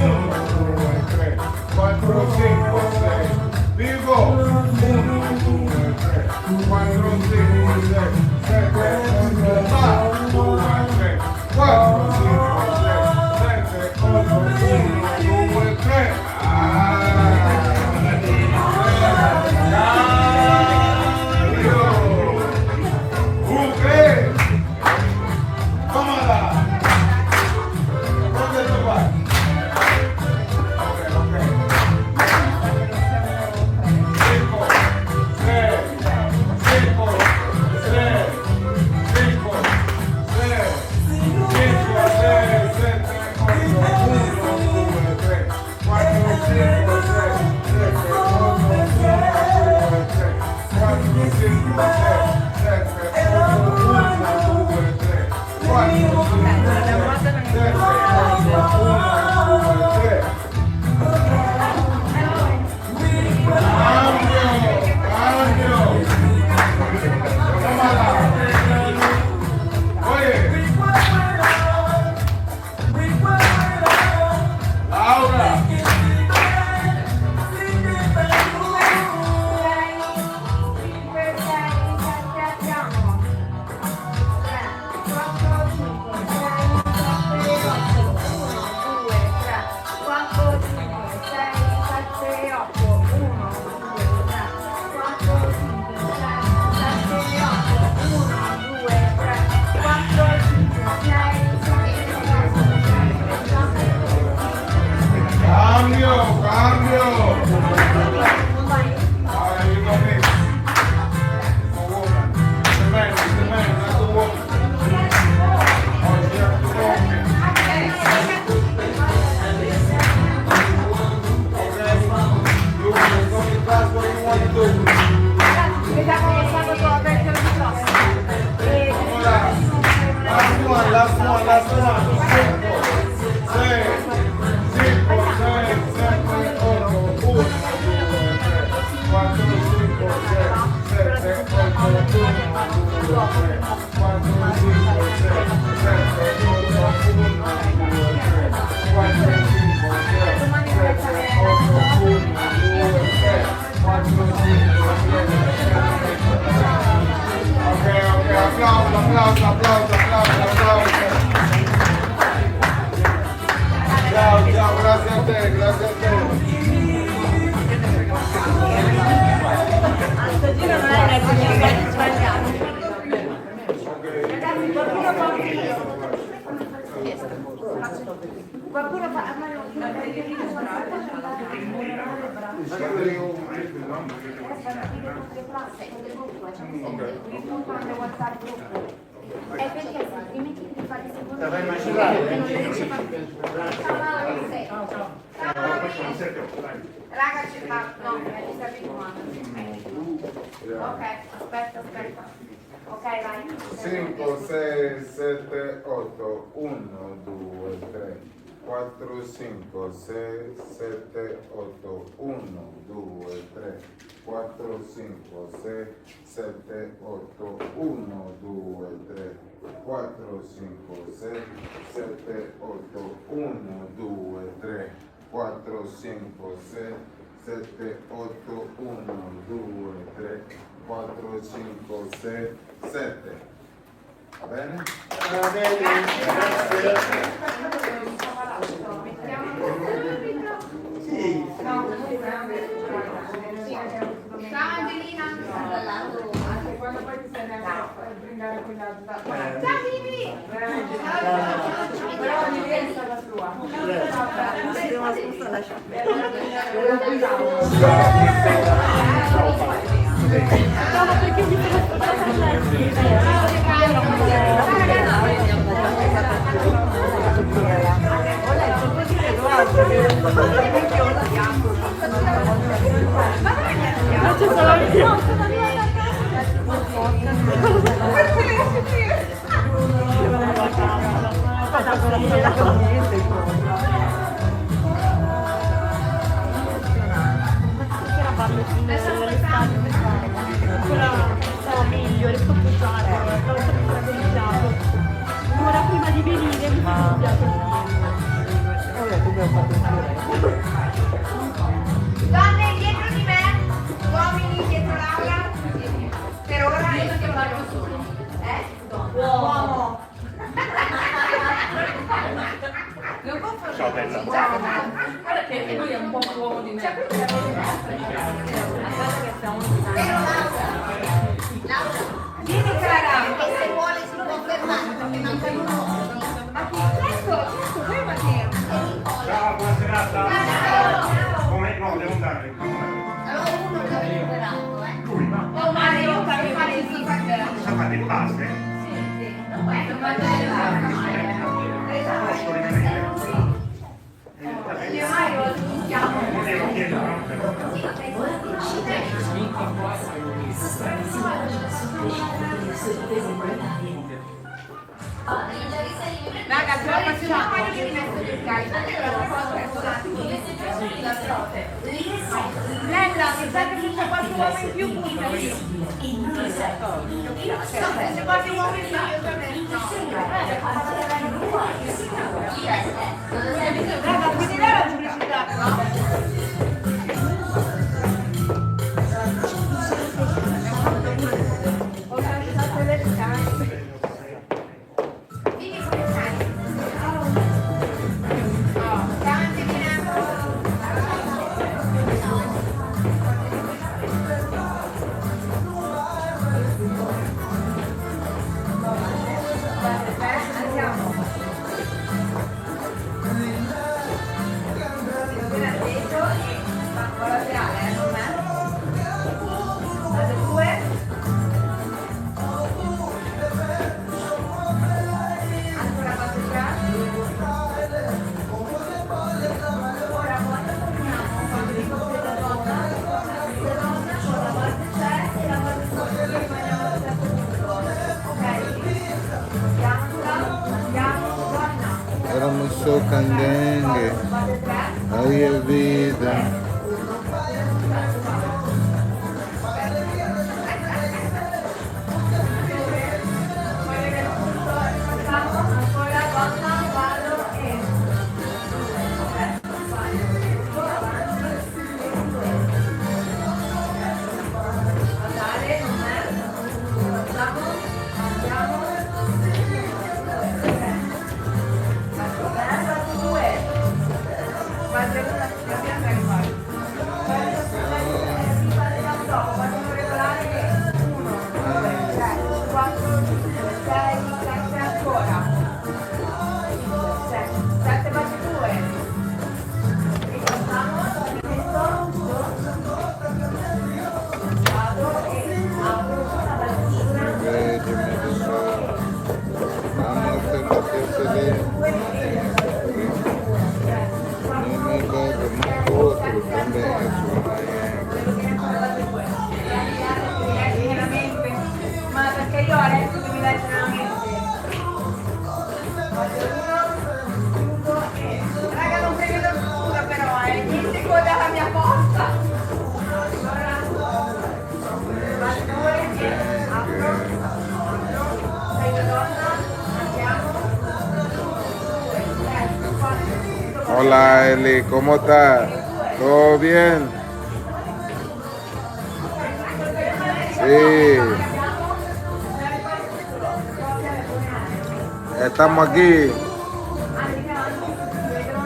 Qualcuno fa è perché altrimenti ti fai secondo raga ci fa no, mi sta abituando. Ok, aspetta. Ok, vai. 5, 6, 7, 8, 1, 2, 3, 4, 5, 6, 7, 8, 1, 2, 3, 4, 5, 6, 7, 8, 1, 2, 3, 4, 5, 6, 7, 8, 1, 2, 3, 4, 5, 6, 7, 8, 1, 2, 3, 4, 5, 6, 7. Va bene? Va bene, grazie. Sì. Ciao Angelina. Anche quando poi ti stai andando a brindare con la... Ciao Vivi. Però ogni è stata sua. No, perché mi ma ci sono stavo meglio, riesco a puzzare, stavo sempre organizzato. Un'ora prima di venire mi sono studiato. Donne dietro di me, uomini dietro Laura. Per ora io che parlo solo. Uomo. Non può fare ciao bella. Guarda che lui è un po' più uomo di me. Vieni cara, che se vuole si può fermare perché manca uno. Ma chi è questo? Voi Matteo? Ciao, buona serata. Come? No, devo andare. Allora uno che ha recuperato, Lui, no? Oh Mario, fai fare il feedback. Sa fare le paste? Sì. Non fai Posso rimanere? Io Mario, lo chiamo. Devo chiedere, no? Raga, ce la facciamo. Lella, mi sa che c'è qualche uomo in più, buttali. Se qualche uomo in più, io ovviamente no. Raga, quindi lei la pubblicità, no? Hermoso candengue, ahí es vida. Ma perché io adesso mi leggo nella mente. Raga, non prendo scusa però, 10 secondi alla mia posta. Hola Eli, ¿cómo estás? ¿Todo bien? Sí. Estamos aquí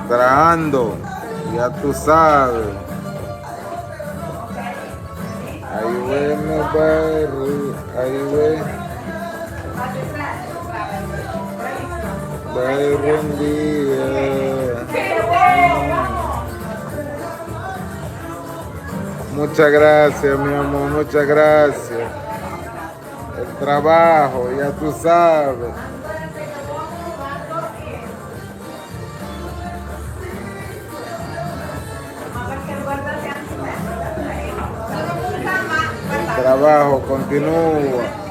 trabajando, ya tú sabes. Ahí ve mi barrio, ahí ve. Buen día. Muchas gracias, mi amor, muchas gracias. El trabajo, ya tú sabes. El trabajo continúa.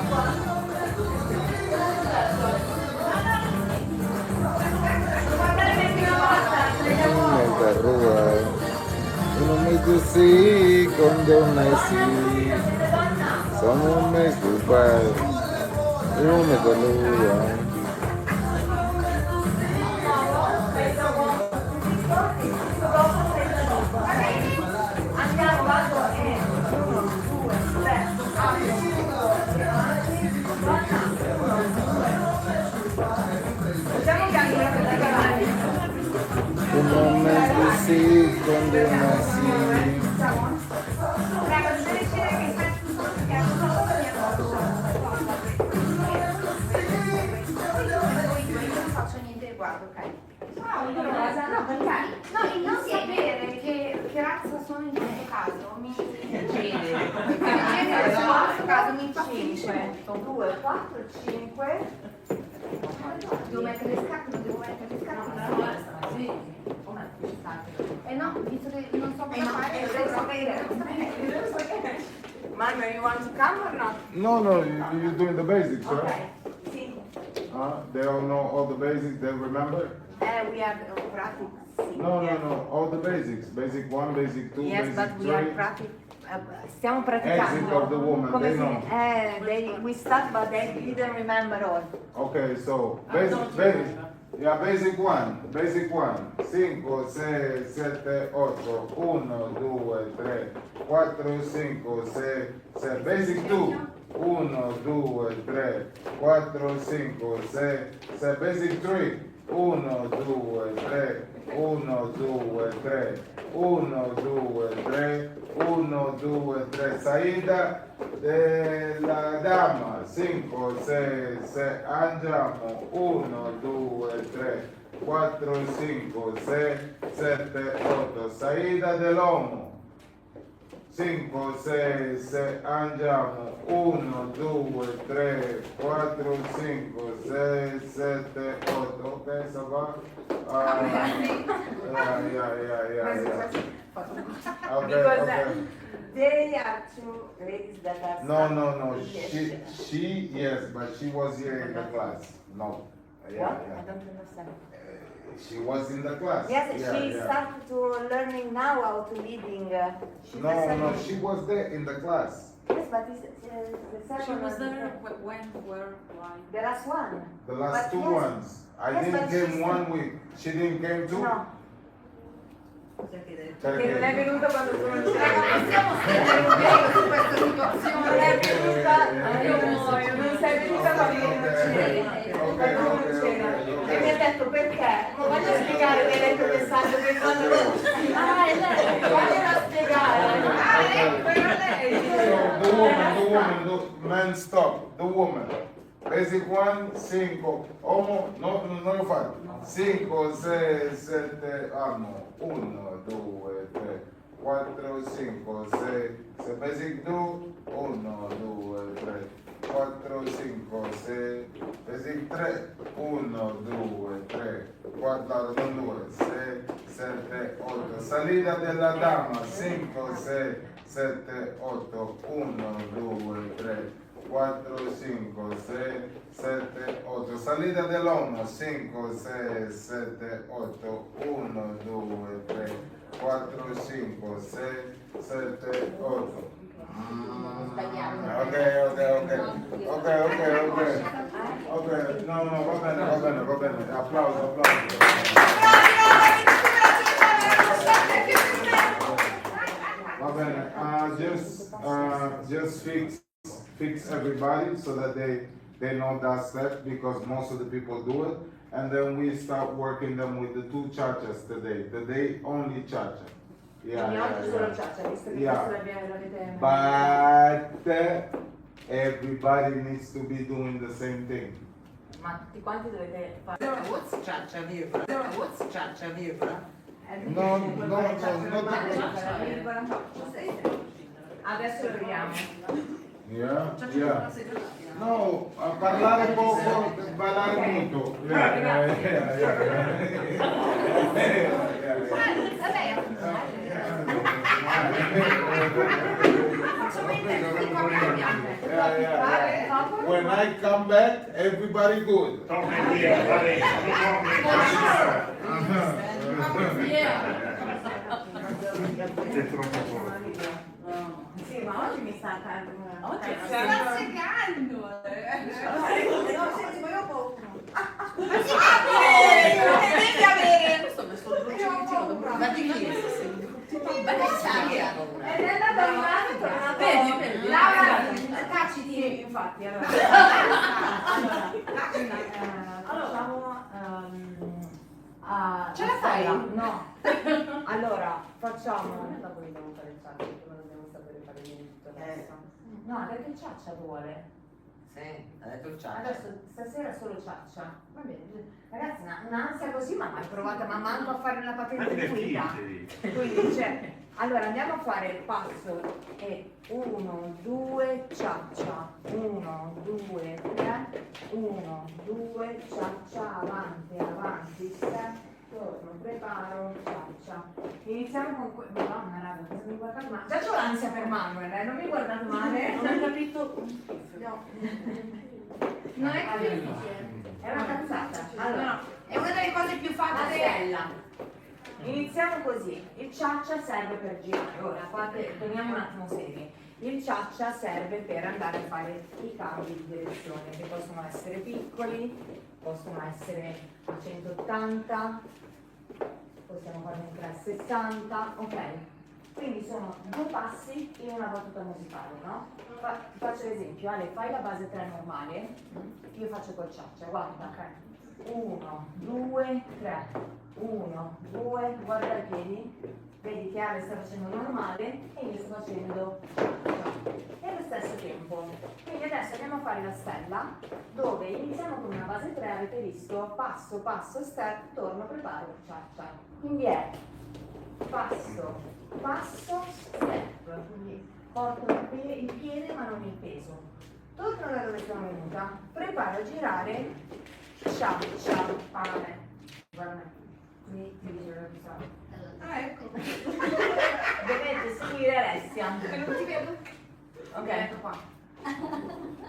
Uno me dice cuando nací, somos mis culpables, uno me saluda. Uno me dice cuando nací. Non sapere che razza sono in questo caso mi incide. 2, 4, 5. Devo mettere le scarpe, non devo mettere le scarpe. Sì. No, visto che non so cosa fare, devo sapere. Manuel, you want to come or not? No, no, you're doing the basics, right? Okay. Sì. They all know all the basics, they remember? We are practice. No, no, no, all the basics. Basic 1, basic 2, Yes, basic but we are 3. practicing. Stiamo Exit of the praticando. woman, Come they se, know. we start, but they didn't remember all. Okay, so basic, yeah, basic 1, basic 1, 5, 6, 7, 8, 1, 2, 3, 4, 5, 6, 7, basic 2, 1, 2, 3, 4, 5, 6, 7, basic 3, 1, 2, 3, 1, 2, 3, 1, 2, 3, 1, 2, 3, saída della dama, 5, 6, 6, andiamo, 1, 2, 3, 4, 5, 6, 7, 8, saída dell'uomo, 5, 6, 6, andiamo, 1, 2, 3, 4, 5, 6, 7, 8, ok, ça va? Yeah. Okay, Because okay. they are two ladies that are No. Yes. She, yes, but she was here in the class. No. What? I don't understand. She was in the class. Yes, Yeah, she yeah. started to learning now how to leading. No, she was there in the class. Yes, but it's the second She was one. there when, where, why? The last one. The last But two yes. ones. I Yes, didn't but came she's- 1 week. She didn't came too? No, Perché? che non è venuta quando tu non c'eri. Possiamo stare bene su questa Non situazione? è venuta, io muoio, non sei venuta quando io non c'eri. Quando tu non c'era. E mi ha detto perché? Non voglio spiegare che hai letto il messaggio per quando ah, è lei, voglio spiegare. So the woman, the man stop. The woman. Basic 1, 5, non lo fate. 5, 6, 7, no. 1, 2, 3, 4, 5, 6, basic 2, 1, 2, 3, 4, 5, 6, basic 3, 1, 2, 3, 4, non 2, 6, 7, 8, salita della dama, 5, 6, 7, 8, 1, 2, 3, 4, 5, 6, 7, 8, salita dell'uomo, 5, 6, 7, 8, 1, 2, 3, 4, 5, 6, 7, 8. Ok, no, va bene, applauso. Va bene, just fix everybody so that they know that step because most of the people do it. And then we start working them with the 2 cha-chas today. Today only cha-cha. Quindi oggi solo ciaccia, visto che Yeah. questo l'avete... But everybody needs to be doing the same thing. Ma tutti quanti dovete fare... What's ciaccia virgola? What's ciaccia virgola? No. Adesso lo vediamo. Yeah. No, a parlare poco, ballare molto. When I come back, everybody good. Tocca via, va bene. È troppo forte. Sì, ma oggi mi sta... Oggi sta segando! Devi avere... Questo ho messo il dolce ma di chi? Ma che c'è? Ed è andata in mano e tornata... Vedi? Laura, cacci, infatti, allora... Facciamo... Ce la fai? No. Allora, facciamo... Dopo dobbiamo fare il ciaccia, perché non dobbiamo sapere fare tutto adesso. No, perché il ciaccia vuole. Sì, ha detto il ciaccia. Adesso stasera solo ciaccia. Va bene. Ragazzi, un'ansia così, ma mai provata, ma manco a fare la patente di guida. Quindi, cioè, allora andiamo a fare il passo e 1, 2, ciaccia, 1, 2, 3, 1, 2, ciaccia, avanti, step, torno, preparo, ciaccia. Iniziamo con Madonna, raga, mi qualcosa, ma già ce l'ho l'ansia per Manuel, non mi guardate male, non ho capito. Non è così difficile. È una cazzata. Allora, È una delle cose più facili. Stella. Iniziamo così. Il ciaccia serve per girare. Ora, teniamo un attimo seri. Il ciaccia serve per andare a fare i cambi di direzione, che possono essere piccoli, possono essere a 180, possiamo farne in 360, ok? Quindi sono 2 passi in una battuta musicale, no? Faccio l'esempio, Ale, fai la base 3 normale, io faccio col ciaccia, guarda, 1, 2, 3, 1, 2, guarda i piedi, vedi che Ale sta facendo normale e io sto facendo ciaccia, e allo stesso tempo. Quindi adesso andiamo a fare la stella, dove iniziamo con una base 3, avete visto, passo, passo, step, torno, preparo, ciaccia. Quindi è passo, passo, step, quindi porto il piede ma non il peso. Torno da dove sono venuta, preparo a girare, ciaccia, pane. Guarda me, qui ti dice dove sono. Ah, ecco. Dovete seguire Alessia. Che non ti vedo. Ok, Ecco qua.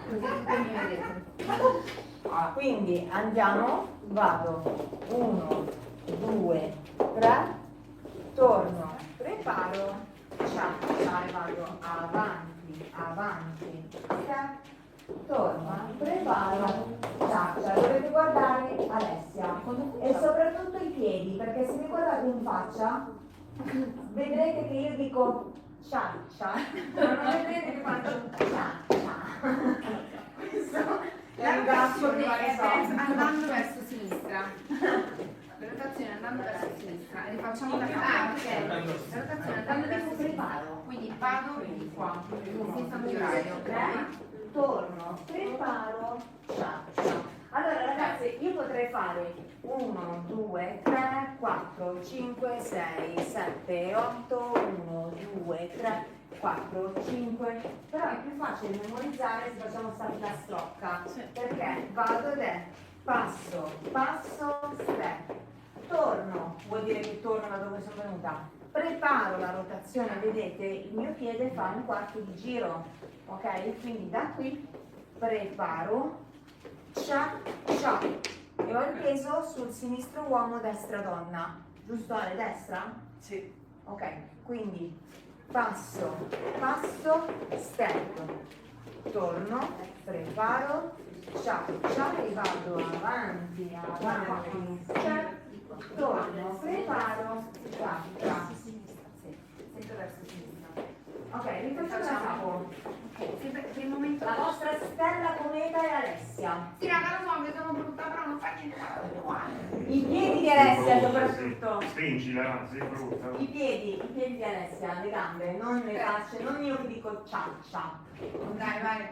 così tutti mi vedete. Quindi andiamo, vado 1, 2, 3, torno, preparo, ciaccia e vado avanti, avanti, step, torno, preparo, ciaccia. Dovete guardare Alessia e soprattutto i piedi, perché se mi guardate in faccia vedrete che io dico ciaccia, ma non vedrete che faccio ciaccia. Questo è un gatto che va andando verso sinistra. La rotazione andando verso sinistra. E rifacciamo da capo. La rotazione andando verso sinistra. Quindi vado di qua, senza migliorario. torno, preparo, ciaccia. Allora ragazzi, io potrei fare 1, 2, 3, 4, 5, 6, 7, 8, 1, 2, 3, 4, 5, però è più facile memorizzare se facciamo sta filastrocca, perché vado ed è passo, passo, step, torno, vuol dire che torno da dove sono venuta, preparo la rotazione, vedete il mio piede fa un quarto di giro, ok? Quindi da qui preparo, cia, cia, e ho il peso sul sinistro uomo, destra donna, giusto Ale, destra? Sì. Ok, quindi passo, passo, step, torno, preparo, cia, cia, e vado avanti, avanti, step, torno, preparo, cia, cia, sempre verso sinistra. Ok, rifacciamo da capo. Per il momento. La vostra stella cometa è Alessia. Sì, raga, lo so che sono brutta, però non fa niente. I piedi di Alessia soprattutto. Spingila, sei brutta. I piedi di Alessia, le gambe, non le facce, non io che dico ciaccia. Dai, vai.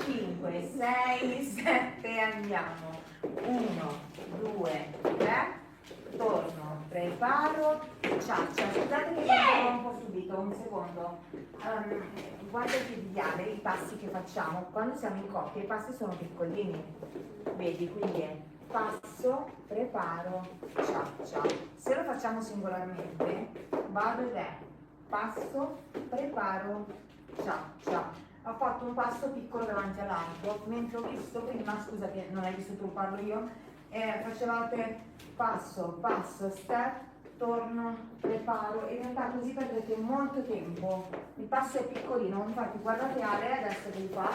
5, 6, 7, andiamo. 1, 2, 3, torno, preparo, ciaccia. Scusate che vi interrompo subito, un secondo. Guarda il piediale, i passi che facciamo. Quando siamo in coppia i passi sono piccolini. Vedi, quindi è passo, preparo, ciaccia. Se lo facciamo singolarmente, vado ed è passo, preparo, ciaccia. Ho fatto un passo piccolo davanti all'altro, mentre ho visto prima, scusa che non hai visto tu, parlo io, facevate passo, passo, step, torno, preparo, in realtà così perdete molto tempo. Il passo è piccolino, infatti guardate Ale, adesso che fa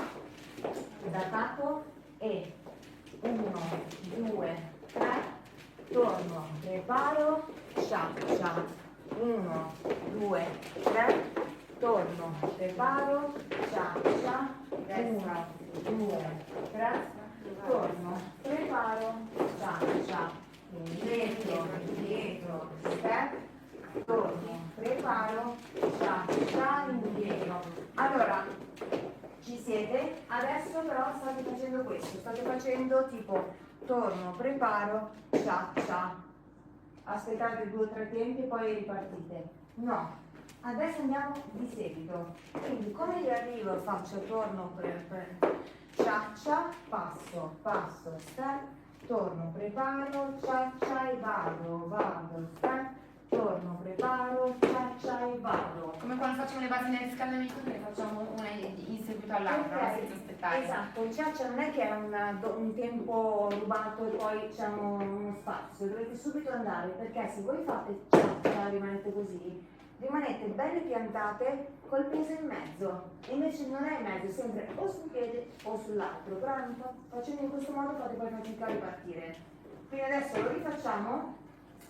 da capo e 1, 2, 3, torno, preparo, ciaccia, 1, 2, 3, torno, preparo, ciaccia, 1, 2, 3, torno, preparo, ciaccia, indietro, indietro, step, torno, preparo, ciaccia, indietro. Allora, ci siete? Adesso però state facendo questo, state facendo tipo torno, preparo, ciaccia. Aspettate 2 o 3 tempi e poi ripartite. No, adesso andiamo di seguito. Quindi come io arrivo faccio torno, ciaccia, passo, passo, step, torno, preparo, ciaccia e vado, step, torno, preparo, ciaccia e vado. Come quando facciamo le basi nel riscaldamento, ne facciamo una in seguito all'altra, Ok, senza aspettare. esatto, il ciaccia non è che è un tempo rubato e poi c'è uno spazio, dovete subito andare, perché se voi fate ciaccia, rimanete così, rimanete belle piantate col peso in mezzo, invece non è in mezzo, è sempre o su un piede o sull'altro, però facendo in questo modo fate poi fatica a ripartire. Quindi adesso lo rifacciamo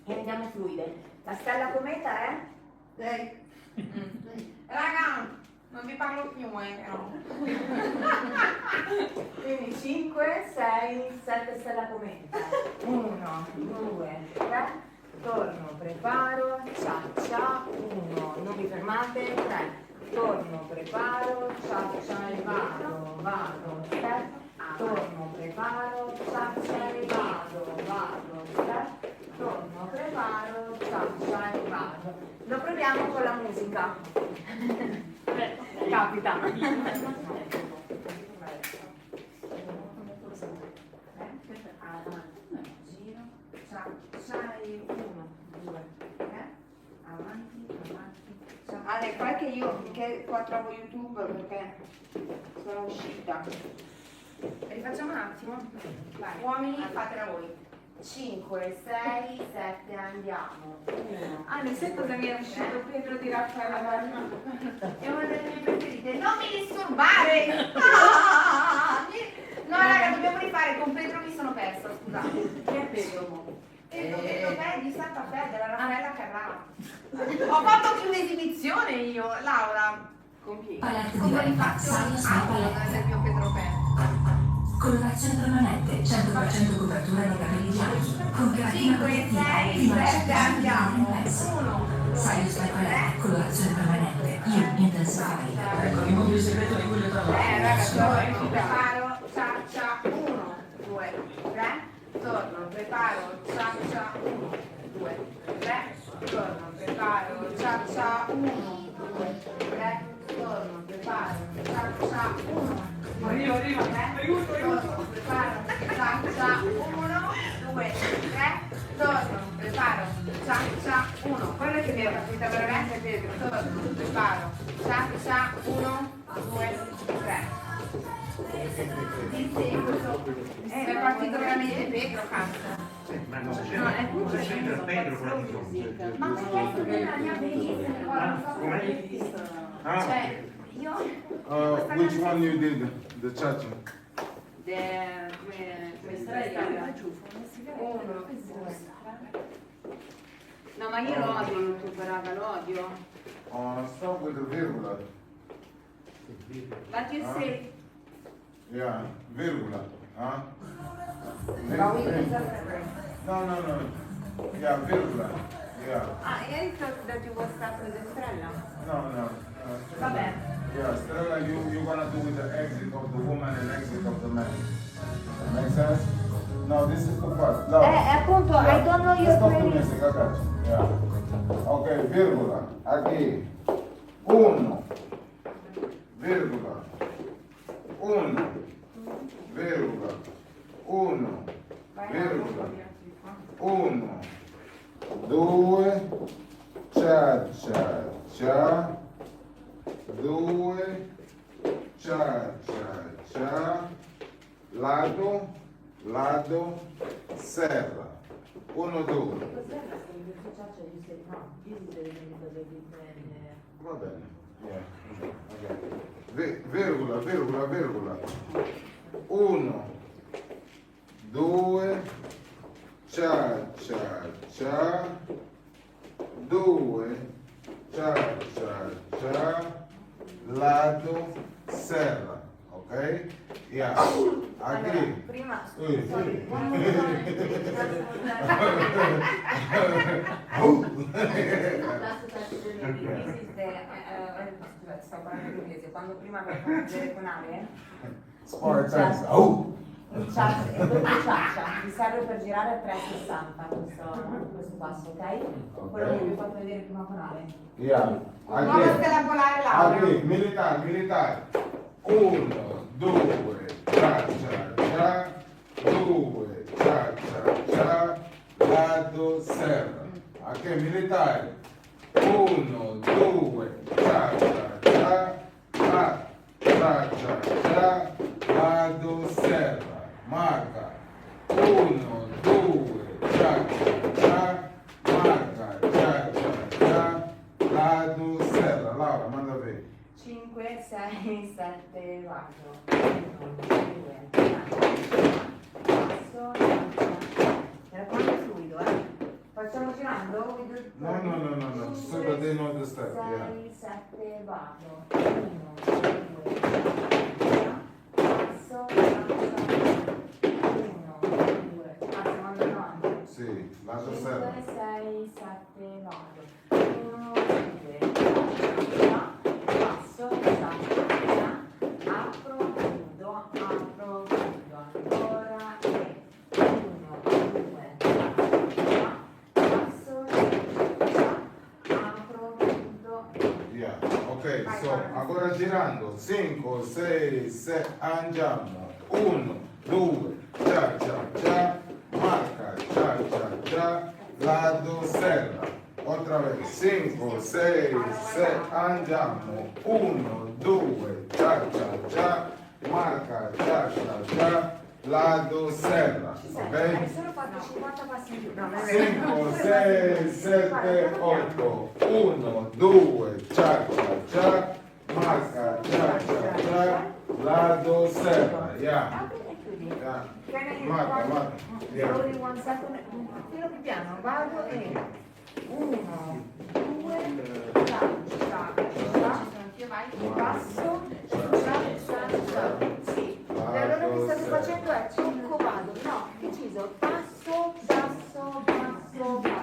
e andiamo fluide. La stella cometa è? Lei. Raga, non vi parlo più, però. Quindi 5, 6, 7 stella cometa. 1, 2, 3, torno, preparo, ciaccia, 1, non vi fermate, 3, torno, preparo, ciaccia e vado, step, torno, preparo, ciaccia e vado, step, torno, preparo, ciaccia e vado. Lo proviamo con la musica. Capita. Giro, ciaccia e 1, 2, 3, avanti, ciaccia. Ale, fai che io che qua trovo YouTube perché sono uscita. Rifacciamo un attimo. Vai. Uomini, fatela voi. 5, 6, 7, andiamo. 1. Ah, mi sai cosa mi è uscito Pietro di Raffaele? È una delle mie preferite. Non mi disturbare! No, raga, dobbiamo rifare. Con Pedro mi sono persa, scusate. Chi è Pedro? Pedro di Santa Fe, della Raffaella Carrà. Ho fatto più un'esibizione io, Laura. Con chi? Come rifaccio? Per esempio Pedro Pan. Colorazione permanente, 100% copertura nei capelli bianchi, con creatina 5, 6, protettiva fino al 7, 100% andiamo. impresso. 1, Stylus by Colette, colorazione permanente, Intensify. Ecco, il mobile segreto di quello tra ragazzi, preparo, ciaccia, 1, 2, 3, torno, preparo, ciaccia, 1, 2, 3, torno, preparo, ciaccia, 1, 2, 3, torno, preparo, ciaccia, 1, 2, 3, torno, preparo, ciaccia, 1, 2, 3, torno, preparo, ciaccia, 1, quello che mi è partita veramente Pedro, torno, preparo, ciaccia, 1, 2, 3. In seguito è partito veramente Pedro, cazzo. Ma non si sente il Pedro quello di sotto. Ma perché nella mia bellissima non so come. Ah, Cioè, io Which one you did? The chacha? No, ma io lo odio YouTube, raga, lo odio. Start with the virgola. But you say, Yeah, virgola. Huh? but we can just separate. No. Yeah, virgola. Yeah. Ah, I thought that you was start with the Estrella. No. Vabbè. Yeah, Stella, you're gonna do with the exit of the woman and exit of the man. Make sense? No, this is too fast. No. Appunto, I don't know your Stop the playlist. music, I got you. Yeah. Ok, virgola. Aquí. 1. Virgola. 1. Virgola. 1. Virgola. 1. 2. Cia cia cia. 2. Cia cia cia. Lato. Lato. Serra. 1, 2. Va bene. Yeah. Okay. Virgola. 1, 2, cia cia cia. 2, cia cia cia. Lato, serra. Ok? Yeah. Allora, Aquí. prima, Sì. sorry, one more sto parlando in inglese, quando prima avevo fatto vedere con Ale, Spartans. Oh! in chat, e dopo ciaccia, vi serve per girare a 360 questo passo, ok? Quello che vi ho fatto vedere prima con Ale. Yeah. nuova stella polare, Laura. Aquí, militare. 1, 2, cia cia cia. 2, cia cia cia. Lato, serra. Ok, militari. 1, 2, ciao, vado serra, marca. 1, 2, marca, vado serra. Laura, manda bene. 5, 6, 7, vado. 1, 2, 3, passo, mi raccomando è fluido, Facciamo girando? No, solo dei nodi step, 6, 7, vado. 1, 2, 3, passo, 1, 2, stiamo andando avanti. Sì, vado serra. 5, 6, 7, vado. 1, 2, 3, passo, apro, chiudo, ancora 3, 1, 2, 3, passo, apro, chiudo. Yeah. Ok, agora girando. 5, 6, 7, andiamo. 1, 2, marca, lado serra. Otra vez, 5, 6, 7, andiamo. 1, 2, marca, lado serra. Ok? Hai solo fatto 50 passi in più. 5, 6, 7, 8. 1, 2, marca, lado serra. Yeah. Marca. Slowly 1 second. Fino più piano, vado e 1, 2, passo, sì. E allora che state facendo è tocco, vado, no, deciso, passo,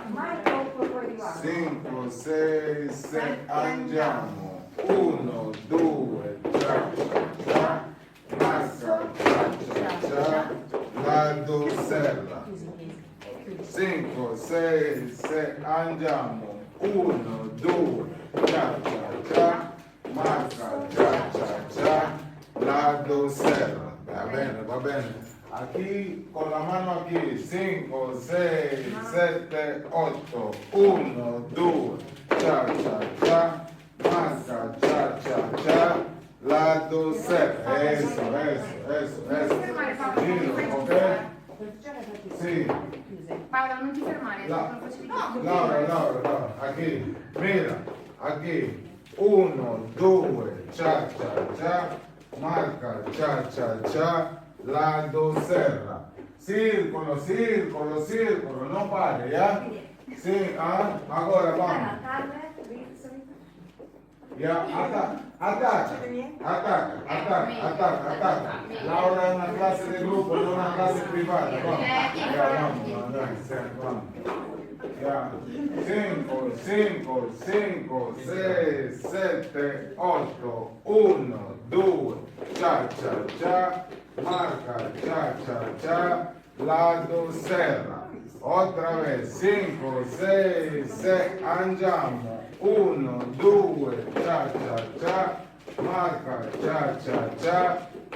mai troppo poi riguardo. 5, 6, 7, andiamo. 1, 2, marca, lado serra. 5, 6, 7, andiamo. 1, 2, marca, lado serra. Va bene. Aquí, con la mano aquí. 5, 6, 7, 8. 1, 2, marca, lado serra. Eso. Giro, ok? Sì. Paola, non ti fermare. Laura, aquí, mira, aquí, 1, 2, marca, lado serra, círculo, no pare, ¿ya? Sí, ahora vamos. Ya, ataca. Laura è una classe di gruppo, non una classe privata. Vamos. Ya. 5, 6, 7, 8, 1, 2, marca, lado serra. Otra vez, 5, 6, 7, andiamo. 1, 2, marca,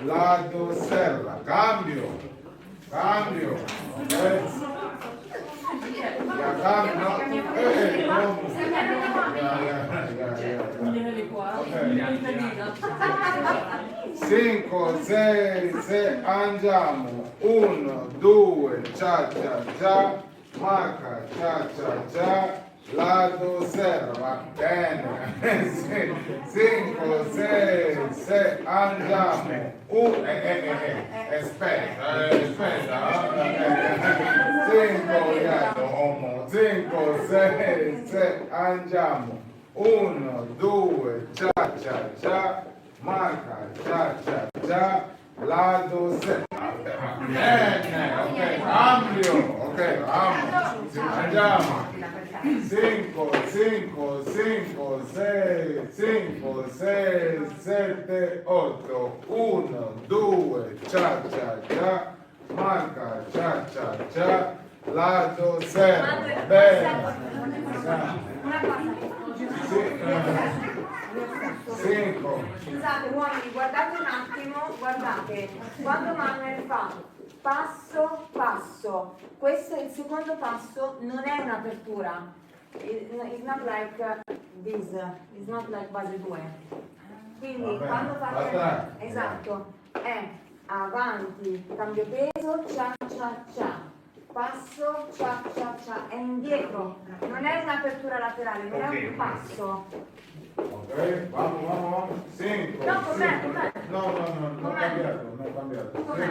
lado serra. Cambio. Ok? Ya cambio. Ok. 5, 6, 7, andiamo. 1, 2, marca, lado serra, va bene. 5, 6, 7, andiamo. Aspetta. 5, 6, 7, andiamo. 1, 2, marca, lado serra. Bene, ok, cambio. Andiamo. 5, 6, 7, 8. 1, 2, marca, lato serra. Bene. Una cosa. 5. Scusate uomini, guardate un attimo, guardate, quando Manuel fa passo, questo è il secondo passo, non è un'apertura, It's not like this, it's not like base 2. Quindi Va bene, quando atrás. fate, esatto, è avanti, cambio peso, cia cia cia, passo, cia cia cia, è indietro, non è un'apertura laterale, non è un passo. Ok, vamos. 5. No, con me. No, Con me. no è cambiato. Con me.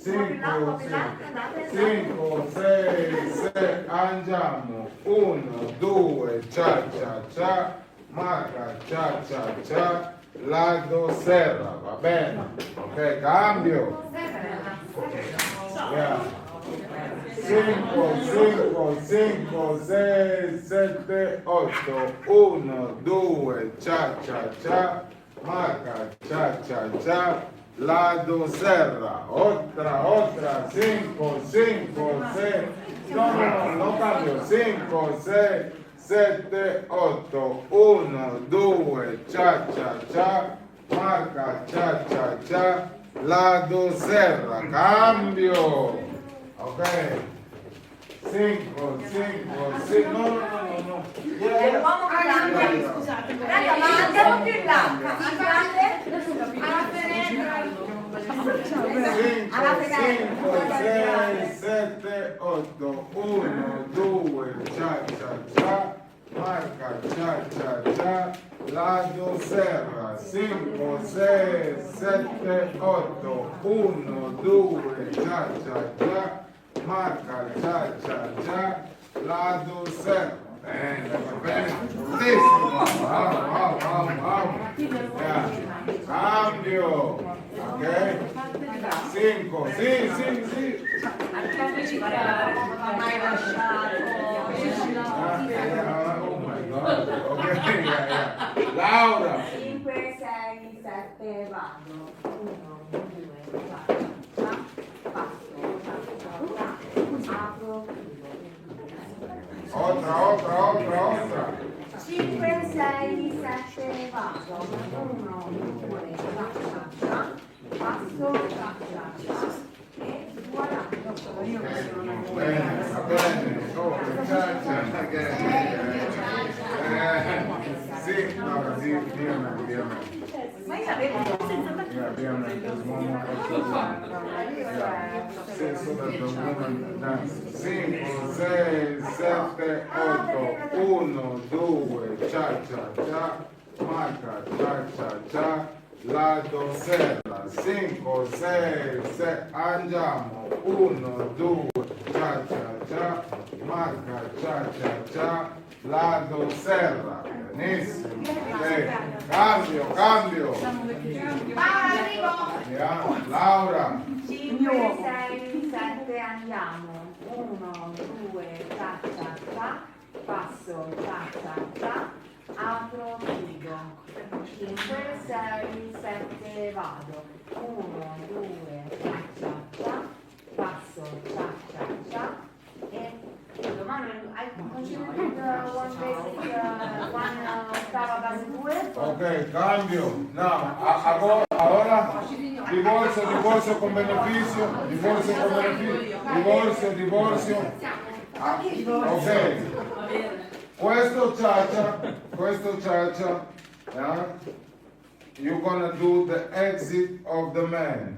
Un po' più là, un po' più là, andate, 5, 6, andiamo. 1, 2, cia cia cia, marca cia cia cia, lato serra, va bene? Ok, cambio. Yeah. 5, 6, 7, 8, 1, 2, cia cia cia, marca cia cia cia, lato serra, otra, 5, 6, no cambio, 5, 6, 7, 8, 1, 2, cia cia cia, marca cia cia cia, lato serra, cambio. Ok, 5, 6, no. È l'uomo che cambia. Scusate, Raga, ma andiamo più in là. Si cambia. Alla frenata. 5, 6, 7, 8, 1, 2, cia cia cia, marca cia cia cia, lato serra, 5, 6, 7, 8, 1, 2, cia cia cia, marca cia cia cia, lato serra. Bene, fortissimo, vamos. Cambio, ok? 5, sì. mai lasciato. Oh my God, ok, yeah. Laura! 5, 6, 7, vado. 1, 2, 4, passo, apro, Otra. 5, 6, 7, vado. 1, 2, passo, e voilà. Bene, va bene. Oh, sì, no, dígame. Ma io avevo Yeah, dígame, there's one more extra. Sì, so that the woman dance. 5, 6, 7, 8, 1, 2, cia cia cia, marca cia cia cia, lato serra. 5, 6, 7, andiamo. 1, 2, cia cia cia, marca cia cia cia, lato serra. Benissimo. Ok, cambio. Yeah. Laura. 5, 6, 7, andiamo. 1, 2, cia cia cia, passo, cia, apro, chiudo. 5, 6, 7, vado. 1, 2, cia, passo, cia, e chiudo. Manuel, hai contributed one basic, one ottava base 2? Ok, cambio. No, ahora divorcio con beneficio. Ok. Questo cha-cha, yeah? You're gonna do the exit of the man.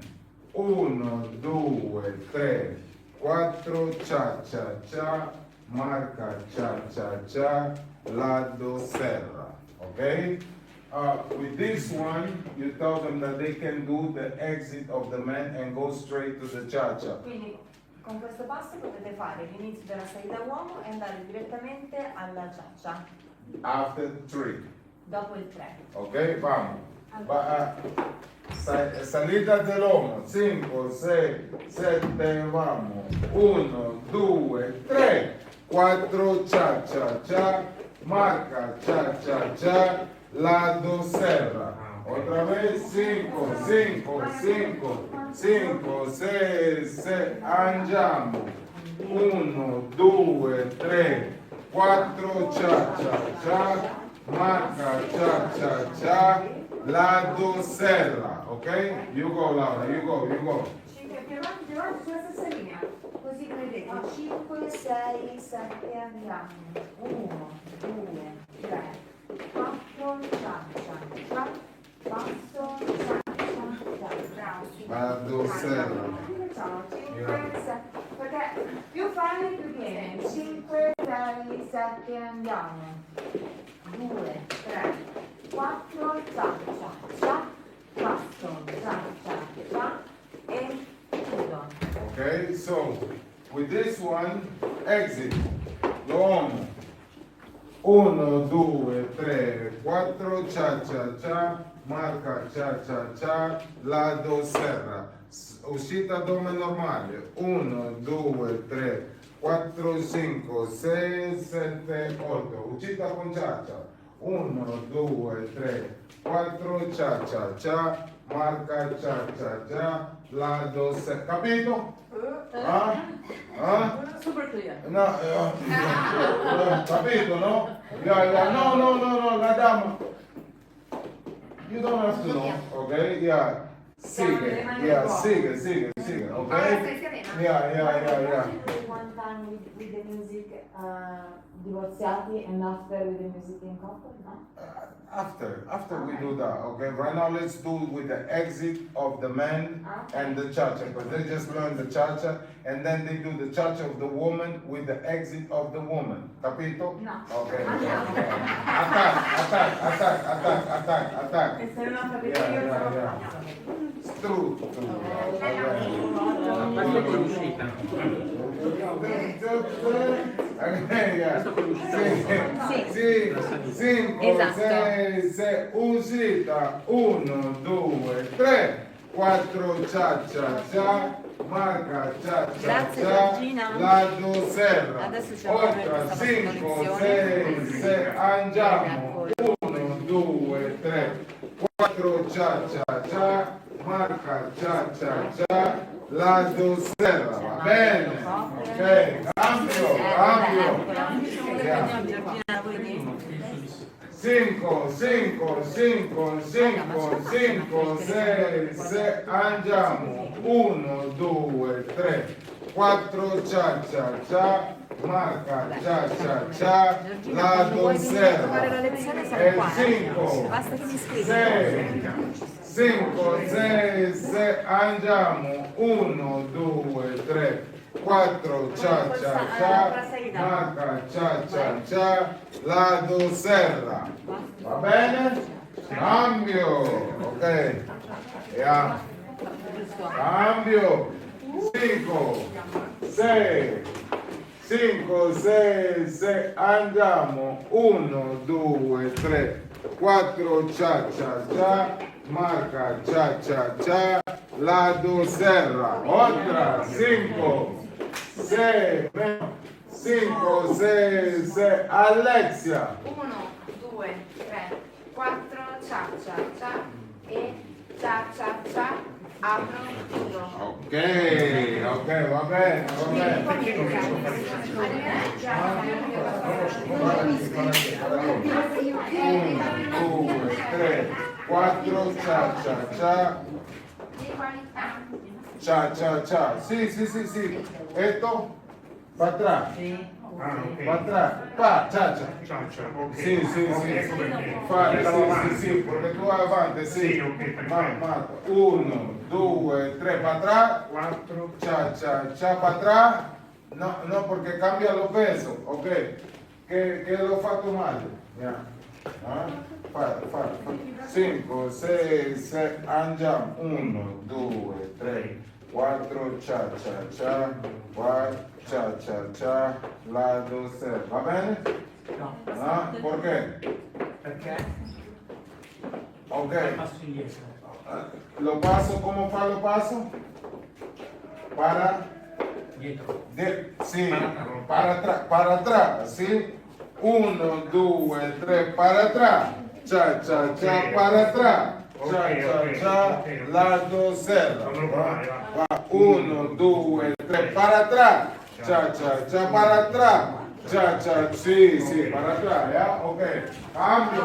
1, 2, 3, 4, cha-cha-cha, marca cha-cha-cha, lato serra, okay? With this one, you tell them that they can do the exit of the man and go straight to the cha-cha. Quindi con questo passo potete fare l'inizio della salita uomo e andare direttamente alla ciaccia, After 3, dopo il 3. ok? Vamos. Salita dell'uomo, 5, 6, 7, vamos. 1, 2, 3, 4, cha-cha-cha, marca cha-cha-cha, lato serra. Otra vez, 5, 6, 7, andiamo. 1, 2, 3, 4, cha-cha-cha, marca cha-cha-cha, lato serra. Ok? You go, Laura, you go. 5 più avanti sulla stessa linea. Così come vedete, 5, 6, 7, andiamo. 1, 2, 3, 4, ciaccia, passo, ciaccia, Vado serra. 5, 6, perché più fai più viene. 5, 6, 7, andiamo. 2, 3, 4, ciaccia, passo, ciaccia, e chiudo. Okay, so with this one, exit. L'uomo. 1, 2, 3, 4, ciao, marca, ciao, lado serra. Uscita addome normale. 1, 2, 3, 4, 5, 6, 7, 8. Uscita con ciao. 1, 2, 3, 4, ciao, marca, ciao, lado serra. Capito? Super clear. No, capito, no? Yeah, no, la dama. You don't have to know, okay? Yeah. Sigue, okay? Ora stai serena. Yeah. One time with the music divorziati and after with the music in couple, no? After we do that, okay? Right now let's do with the exit of the man and the cha-cha, because they just learned the cha-cha, and then they do the cha-cha of the woman with the exit of the woman. Capito? No. Okay. Attack. E se non ho capito Yeah, io yeah, sono yeah. True. Uscita 1, 2, 3, 4, ciao, marca, Grazie, ciao, Giorgina. lato serra. Adesso ci andiamo per Oltre questa 5, lezione. 6, andiamo. 1, 2, 3, 4, ciao, marca, ciao, lato serra. Va bene? Ok, cambio. Giorgina, vedi? 5, 6, andiamo. 1, 2, 3, 4, ciao, marca, ciao, lato Fare la serra. lezione siamo E qua. 5, Basta che mi scrivi. 6, andiamo. 1, 2, 3, 4, ciao, marca, ciao, lato serra. Va bene? Cambio. Ok. Yeah. Cambio. 5, 6, andiamo. 1, 2, 3, 4, ciao, marca, ciao, lato serra. Otra. 5, 6, Alexia. 1, 2, 3, 4, ciao, e ciao, apro, chiudo. Ok, va bene. 1, 2, 3, 4, ciao. Di qualità. Ciao. Sí. Esto, para atrás. Para atrás. Ciao. Ciao, ok. Sí. Ecco perché. Fare, Andavo avanti. sì, perché tu vai avanti, sì. Sì, ok, perfetto. 1, 2, 3, para atrás. 4. Ciao, para atrás. No, porque cambia los pesos, ok. Que lo fatto male. Yeah. Fare. 5, 6, andiamo. 1, 2, 3, 4, ciao, 4, ciao, lato serra. Va bene? No. Perché? Perché? Ok. Passo indietro. Lo paso, ¿cómo fa lo paso? Para, Dietro. sí, para atrás, ¿sí? 1, 2, 3, para atrás. Ciao, para atrás. Ciao, lato serra. 1, 2, 3, para atrás. Ciao, para atrás. Ciao, sí, para atrás, ¿ya? Ok. Cambio.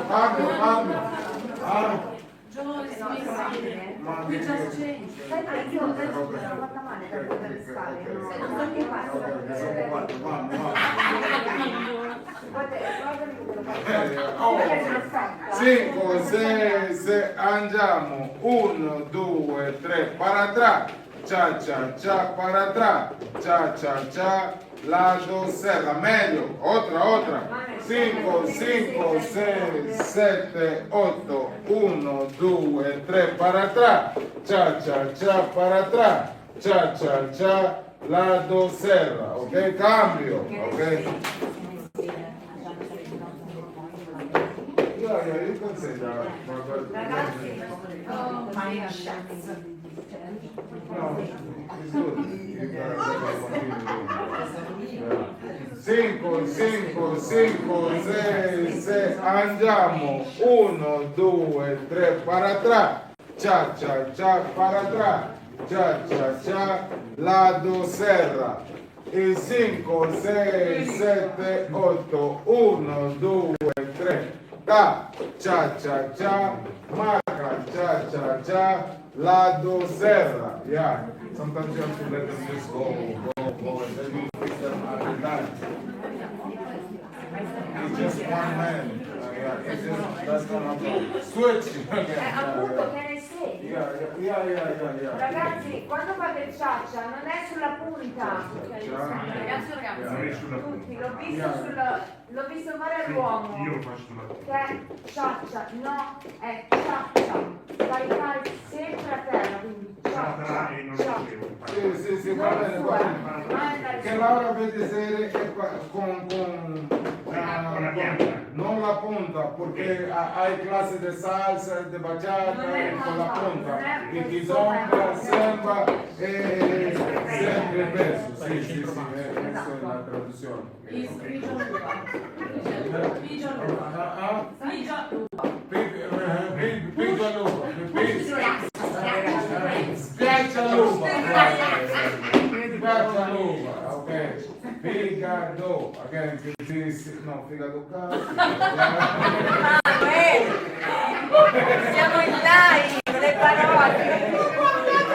Giorgina. Ma Qui che- già c'è. Sai che io adesso mi sono fatta male per le scale, no? Ok, che sono quattro, mamma. Guarda, guardami che te lo faccio. Oh. Perché sono stanca. 5, 6, 6, andiamo, 1, 2, 3, para atrás, cha cha cha, para atrás, cha cha cha, lado serra, meglio, otra, 5, 5, 6, 7, 8, 1, 2, 3, para atrás, cha cha cha, para atrás, cha cha cha, lado serra, ok, cambio, ok. Io considero, Ragazzi, Oh, my God. no, it's good. 5, 5, 5, 6, 6, andiamo, 1, 2, 3, para atrás, cha cha cha, para atrás, cha cha cha, lado serra, e 5, 6, 7, 8, 1, 2, 3, ta, cha cha cha, marca, cha cha cha, lado serra, yeah. Sometimes you have to let them just go, and then you fix them at the time. It's just one man. Yeah, it's just, that's not my problem. Switch. appunto che ne sei. Yeah. Ragazzi, quando fate il ciaccia non è sulla punta. Ragazzi, Non è sulla Tutti, punta. l'ho visto fare all'uomo. Io lo faccio sulla punta. Che è ciaccia, no, è ciaccia. Caricare sempre a terra, quindi ciaccia. E non ciaccia. lo devo fare. Sì, va bene, va bene. Che Laura vede se con la pianta. non la punta, porque hay clases de salsa, de bachata, con la punta. Y kizomba, semba, sempre verso. Sí, eso es la traducción. Spiaccialuva. Spiaccialuva, ok. Figado, again, no, figado cazzo. Siamo in live, le parole.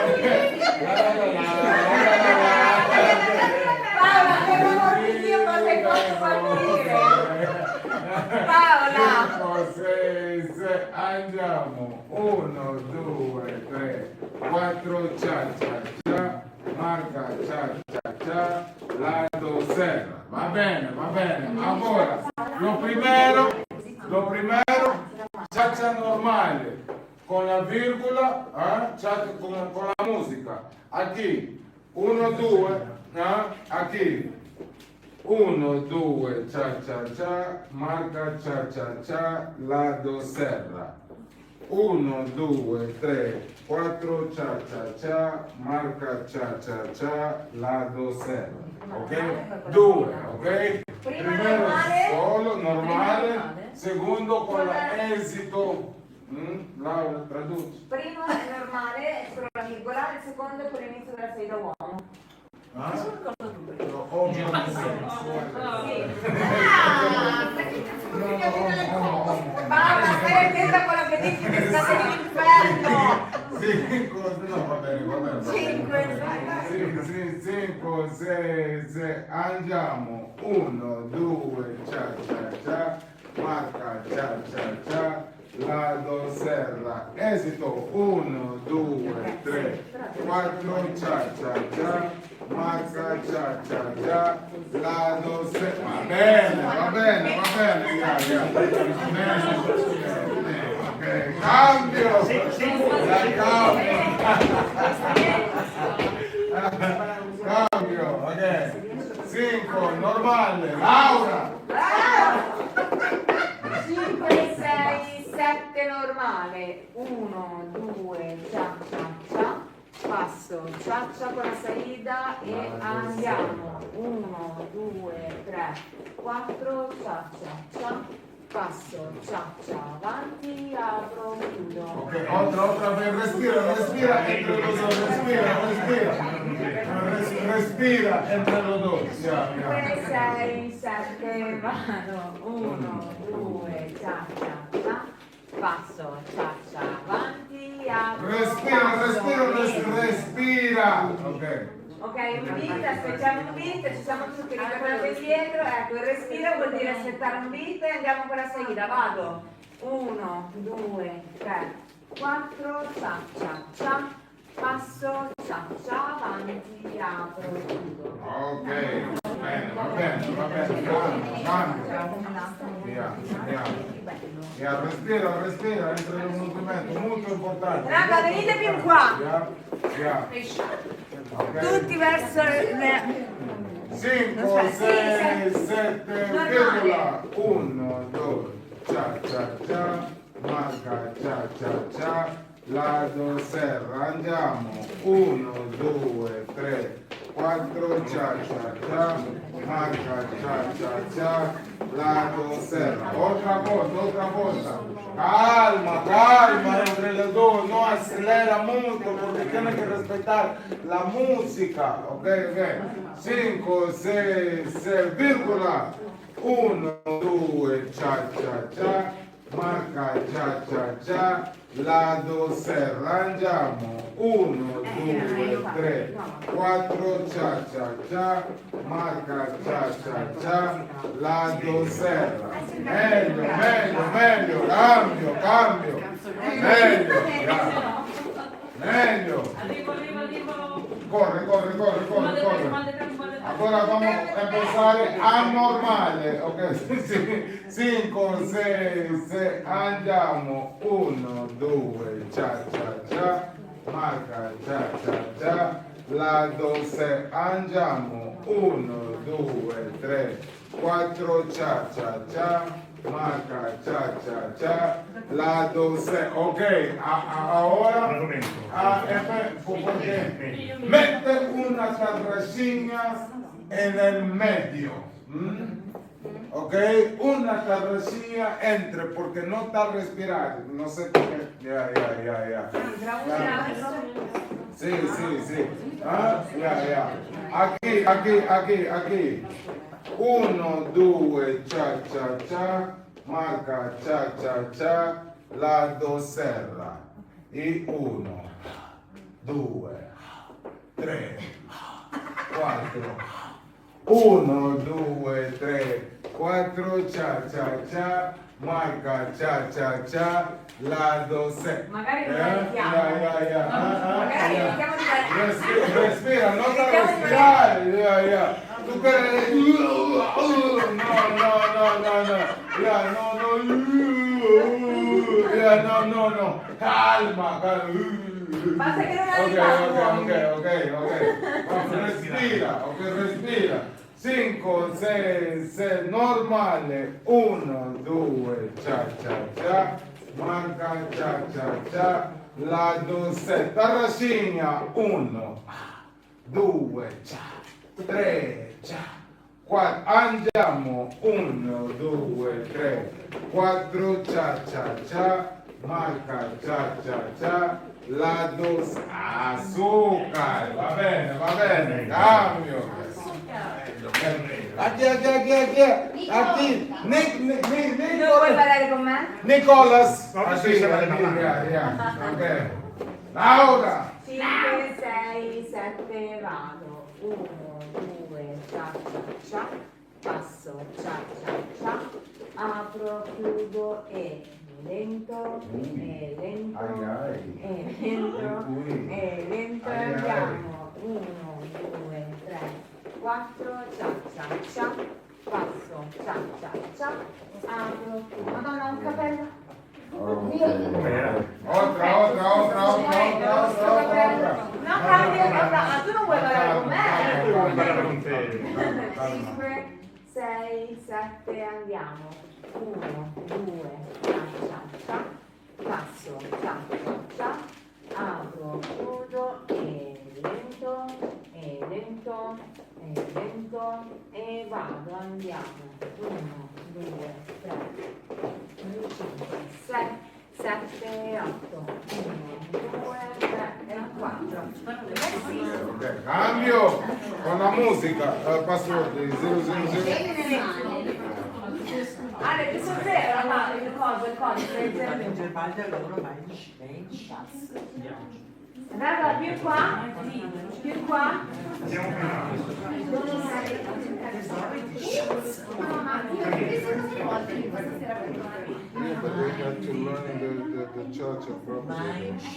Paola, per l'amor di Dio, ma sei posso partire? Paola! 6, 6, andiamo, 1, 2, 3, 4, cha cha cha, marca cha cha cha, lado serra, va bene, ahora, lo primero, cha cha normale, con la virgola, con la musica, aquí, 1, 2, aquí, 1, 2, cha cha cha, marca cha cha cha, lado serra. 1, 2, 3, 4, cha cha cha, marca cha cha cha, lado serra. Ok? 2, ok? Prima normale. Solo, normale. Secondo con l'esito. Laura, traduci. Primo è normale, solo la virgola, il secondo è con l'inizio della sei da uomo. Paola, stai attenta a quello che dici, che state all'inferno! 5, no, va bene. 5, 5, 6, 6, andiamo, 1, 2, cha cha cha, marca cha cha cha, lado serra, esito, 1, 2, 3, 4, cha cha cha, marca cha cha cha, lado serra, va bene, ok, cambio, cambio, ok, 5, normale, Laura, 5, 6, 7 normale, 1, 2, cha cha cha, passo, cha cha con la salida e andiamo, 1, 2, 3, 4, cha cha cha, passo, cha cha, avanti, apro, chiudo. ok, otra vez, respira entre los dos, respira entre los dos, 5, 6, 7, vado, 1, 2, cha cha cha, passo, cha cha, avanti, apro. Respira. Ok. Ok, un beat, aspettiamo un beat, ci siamo tutti, ricordatevi dietro, ecco, il respiro vuol dire aspettare un beat e andiamo con la seguita, vado, 1, 2, 3, 4, cia cia cia, passo, cia cia, avanti, apro, chiudo. Ok, va bene, respira, entra in un movimento molto importante. Raga, venite più qua, Ok. tutti verso le... 5, 6, 7, virgola, 1, 2, cia cia cia, marca cia cia cia, lato serra, andiamo, 1, 2, 3, 4, cia cia cia, marca cia cia cia, lato serra, otra volta, calma entre los dos, no acelera mucho porque tiene que respetar la música, ok, 5, 6, virgola, 1, 2, cia cia cia, marca cia cia cia, lato serra, andiamo, 1, 2, 3, 4, cia cia cia, marca cia cia cia, lato serra, meglio, cambio, meglio, corre, ahora vamos a empezar a normale, ok, 5, 6, andiamo, 1, 2, cia cia cia, marca cia cia cia, lato se, andiamo, 1, 2, 3, 4, cia cia cia, marca cia cia cia, lato se, ok, ahora porque mete una tarracina en el medio, ok, una tarracina entre porque no está respirando, no sé por qué, ya. Sí. Ya. Aquí. 1, 2, cia cia cia, marca cia cia cia, lato serra. E 1, 2, 3, 4. 1, 2, 3, 4, cia cia cia, marca cia cia cia, lato serra. Magari iniziamo di Respira, no te respirare, ya. Tu quieres, no, calma. Basta che non arriviamo. Ok, respira. 5, 6, normale, 1, 2, cia cia cia, marca cia cia cia, lato se, tarracina, 1, 2, 3, 4, andiamo, 1, 2, 3, 4, cia cia cia, marca cia cia cia, lato se, azúcar, va bene, cambio. Aquí. Non vuoi parlare con me? Nicolas. No, Así, sì, ok. Laura. 5, 6, 7, vado. 1, 2, cia cia cia, passo, cia cia cia, apro, chiudo e lento, andiamo. 1, 2, 3, 4, cia cia cia, passo, cia cia cia, apro, chiudo. Madonna, un capello. Otra. No, cambio, ma tu non vuoi parlare con me? Parlare con te. 5, 6, 7, andiamo. 1, 2, cia, passo, cia, apro, chiudo e lento, e vado, andiamo. 1, 2, 3, 5, 6, 7, 8, 1, 2, 3 e 4. Ok, cambio con la musica. Password 000. Ale, che sono zero, ma il codice è zero. Intervallo loro va in Raga, più qua, più qua. Siamo fermati. No, ma io perché sono state volte che questa sera per Yeah, but they got to learn the church of prophecy.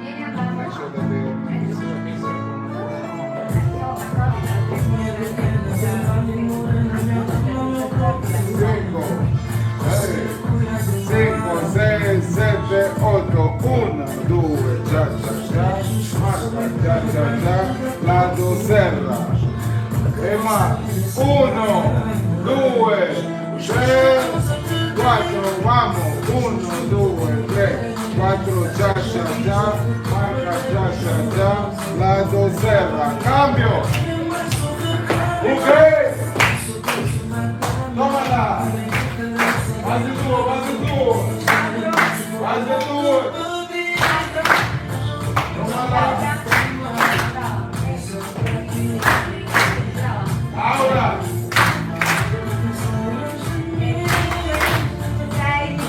Vieni andando. Make sure that they cinco, sei, sette, otto, 1, 2, già, marca, già, lato serra, e ma, 1, 2, 3, 4, vamos, 1, 2, 3, 4, già, marca, già, lato serra, cambio, ok, tómala. Más de tú, más de tú. Más de tú. Tómala. Ahora. 6,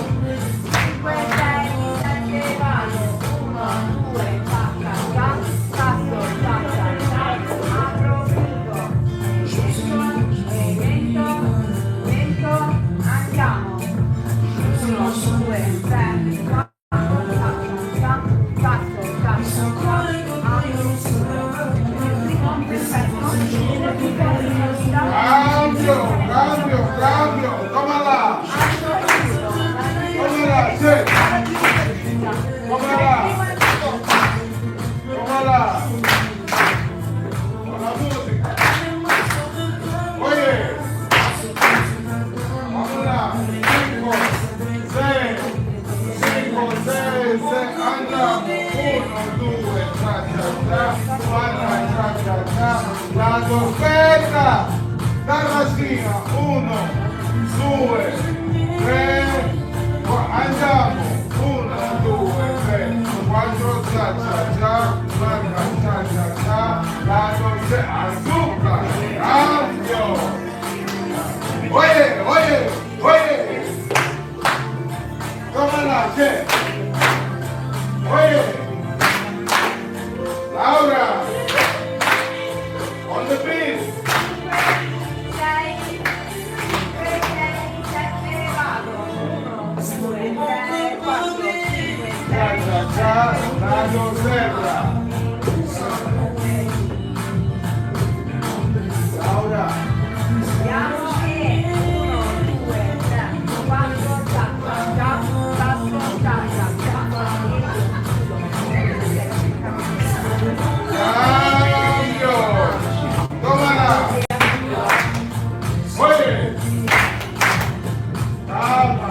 5, 6, 7, vado. 1, 2, passa, già, passo, apro, lento, andiamo. 1, 2, 3, 4, passo, Cambio, tómala. Tómala, sí. Tómala. Con la música. Oye. Vámonos. 5, 6, andiamo. 1, 2, cha, la sofferta. Tarrasina, 1, 2, 3, andiamo, 1, 2, 3, 4, cha, marca, cha, la dolce, azúcar, cambio. Oye, tómala, che. Oye, Laura, on the beat. 6, 7, vado. 1, 2, 3, 4, 5, 6. La doserra. Laura. Andiamo e 1, 2, 3, 4, Cambio. Tómala. Oye. Calma.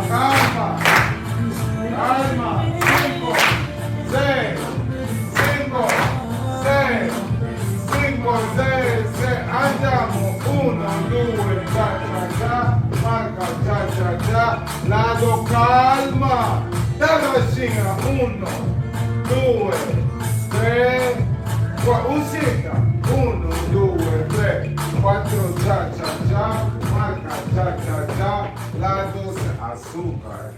5, 6, 6, andiamo, 1, 2, cha, marca, cha, lato calma, terracina, 1, 2, 3, uscita, 1, 2, 3, 4, cha, marca, cha, lato azúcar.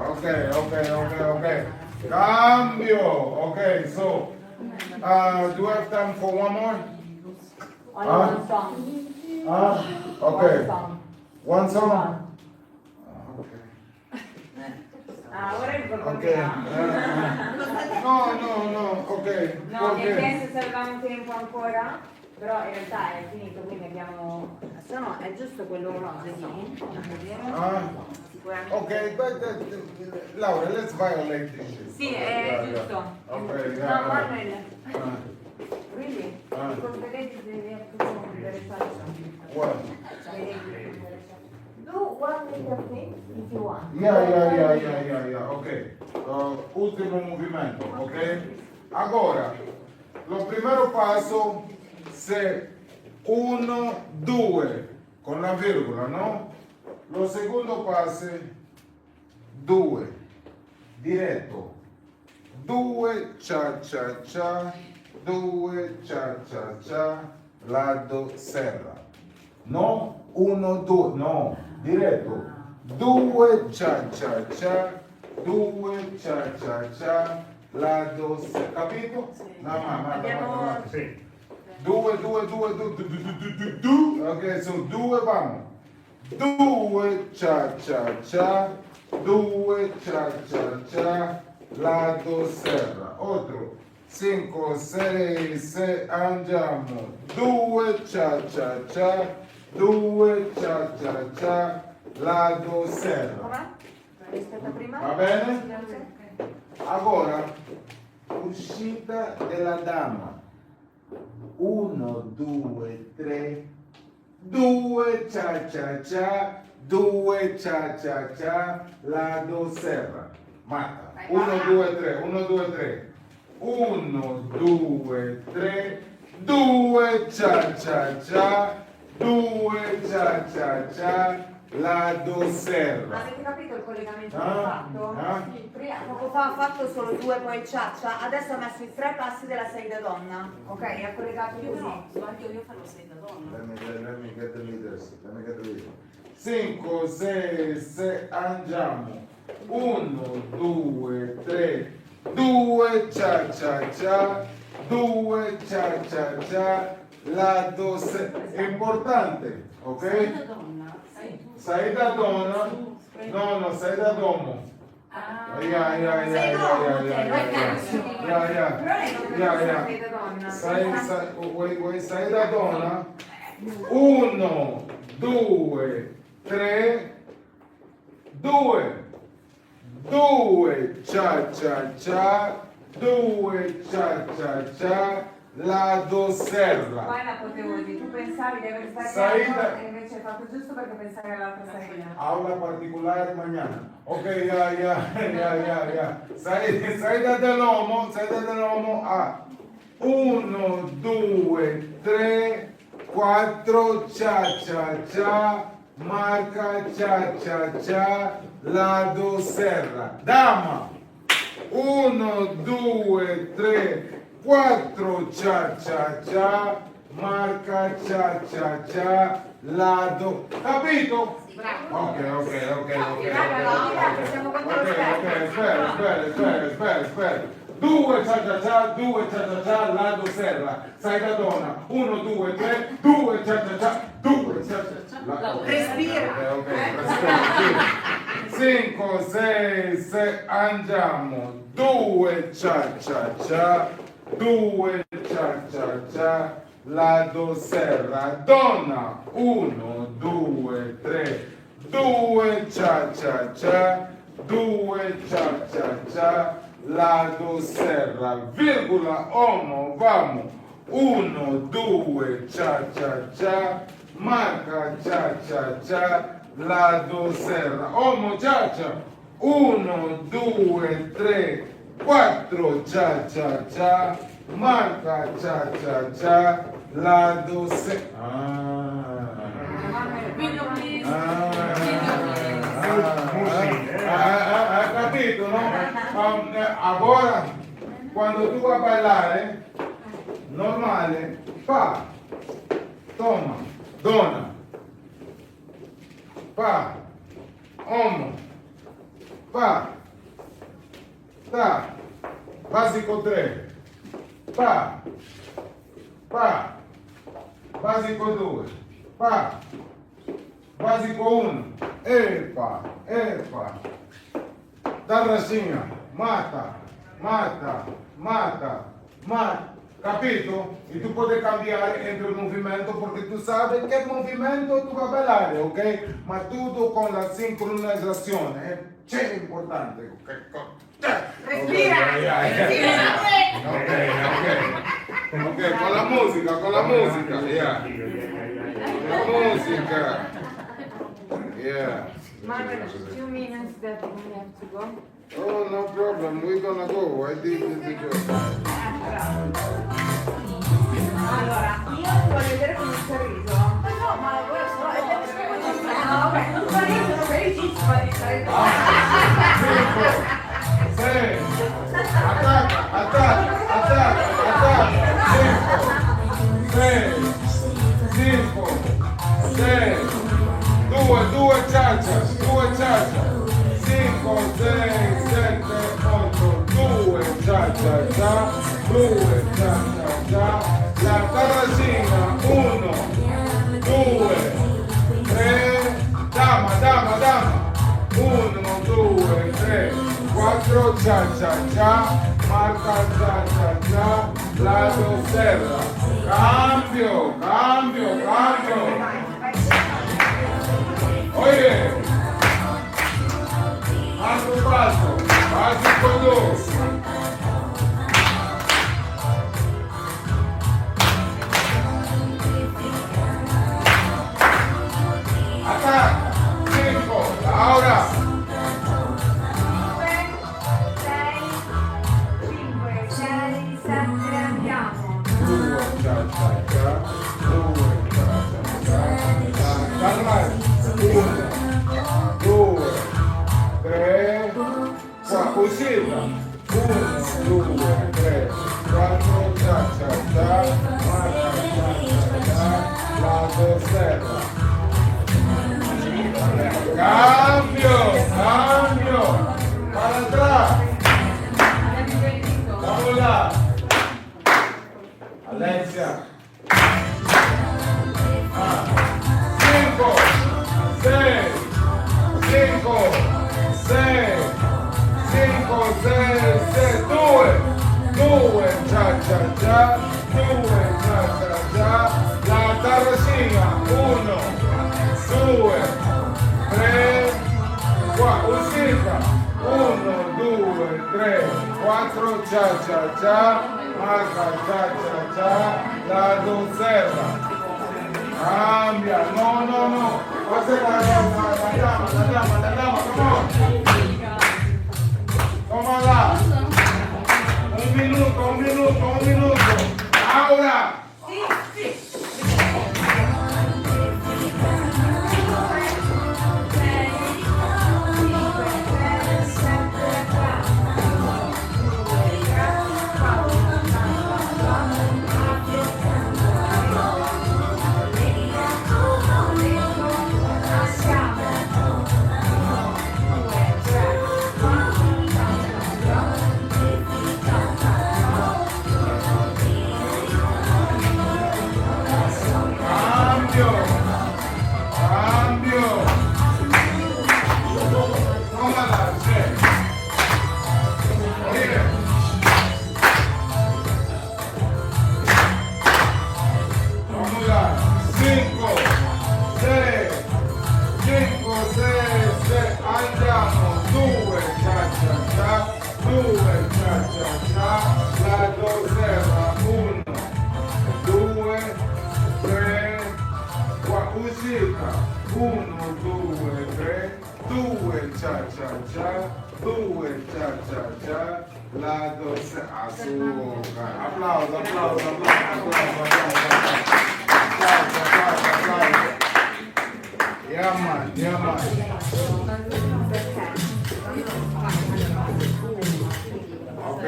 Okay. Cambio. Okay, so do we have time for one more? Only one song. Okay. One song. One song? Okay. Ora il Okay. No, ok. No, mi ha Ok. chiesto se avevamo tempo ancora, però in realtà è finito, quindi abbiamo... No, è giusto quello rosa, sì? Sicuramente. Ok, but Laura, let's violate this shit. Sì, è Yeah, giusto. Okay, No, yeah. Manuel, really? Vedete se vi è più interessante. What? Do one little thing if you want. Yeah. Ok. Ultimo movimento, ok? Agora, lo primero passo se 1, 2 con la virgola, no? Lo secondo passo 2 diretto. 2 cha cha cha, 2 cha cha cha, lato serra. No, 1, 2, no, diretto. 2 cha cha cha, 2 cha cha cha, lato serra. Capito? No, ma. Sì. 2, 2, 2, 2, 2. Ok, su 2 vamo. 2 cha cha cha, 2 cha cha cha, lato serra. Otro. 5, 6, 6, andiamo. 2 cha cha cha, 2 cha cha cha, lato serra. Com'è? Rispetto a prima? Va bene? Ora, uscita della dama. 1, 2, 3, 2 cha cha cha, 2 cha cha cha, lato serra. Matta. 1, 2, 3, 1, 2, 3. 1, 2, 3, 2 cha cha cha, 2 cha cha cha, lato serra. Avete capito il collegamento che Ah, ho fatto? ah. Prima, poco fa ha fatto solo 2 poi ciaccia, adesso ha messo i 3 passi della 6 da donna, ok? Ha collegato così. Io farò 6 da donna. Let me get the leaders. 5, 6, 6, andiamo. 1, 2, 3, 2 cha cha cha, 2 cha cha cha, lato serra. È importante, ok? Da donna. Sei da donna? No, sei da domo. Ah. Yeah. Sei da donna? 1, 2, 3, 2. 2 cha cha cha, 2 cha cha cha, lato serra. Poi la potevo dire, tu pensavi di aver Saida. sbagliato e invece hai fatto giusto perché pensavi all'altra salida. Aula particolare mañana. Ok, ya. Saida dell'uomo a 1, 2, 3, 4, cha cha cha, marca cha cha cha, lato serra. Dama. 1, 2, 3, 4, cha cha cha, marca cha cha cha, lato. Capito? Ok. Siamo contro lo scherzo. Aspetta. 2 cha cha cha, 2 cha cha cha, lato serra. Sai da donna. 1, 2, 3, 2 cha cha cha, 2 cha cha cha. Respira. Ok, respira. 5, 6, 6, andiamo. 2 cha cha cha, 2 cha cha cha, lato serra. Donna. 1, 2, 3, 2 cha cha cha, 2 cha cha cha, lato serra. Virgola, uomo, vamo. 1, 2, cha cha cha, marca cha cha cha, lato serra. Uomo, cha cha. 1, 2, 3, 4, cha cha cha, marca cha cha cha, lato serra. Hai capito, no? Ora, quando tu vai a ballare, normale, fa, toma, donna, fa, uomo, fa, sta, basico 3, fa, basico 2, fa, basico 1, epa, tarrasina, mata, capito? E tu puoi cambiare entre il movimento perché tu sai che movimento tu vai a ballare, ok? Ma tutto con la sincronizzazione, c'è importante, ok? Respira. Ok, con la musica, yeah. La musica. Yeah. Manuel, 2 minutes that we have to go. Oh, no problem. We're gonna go. I did the job. Allora, io voglio vedere come il sorriso. No, ma ora sono... No, vabbè, ma io sono felicissima di stare qua. 5, 6, attacca, 5, 6, 2 ciaccia, 5, 6, 7, 8, 2 ciaccia, 2 ciaccia, la terracina, 1, 2, 3, dama, 1, 2, 3, 4, ciaccia, marca ciaccia, lato serra, cambio, oye, altro passo con 2. Attacca, 5, Laura. 5, 6, 7, andiamo. 2, ciaccia, 1, 2, 3, 4, uscita, 1, 2, 3, 4, ciaccia, lato serra. Cambio, para atrás, vamos là, Alexia, 5, 6, 2, ciaccia, 2, ciaccia, la terracina, 1, 2, 3, 4, uscita, 1, 2, 3, 4, ciaccia, marca ciaccia, lato serra, cambia, no, aspetta, la dama, toma là, un minuto, Laura! Lato applauso. Yeah, man. Ok.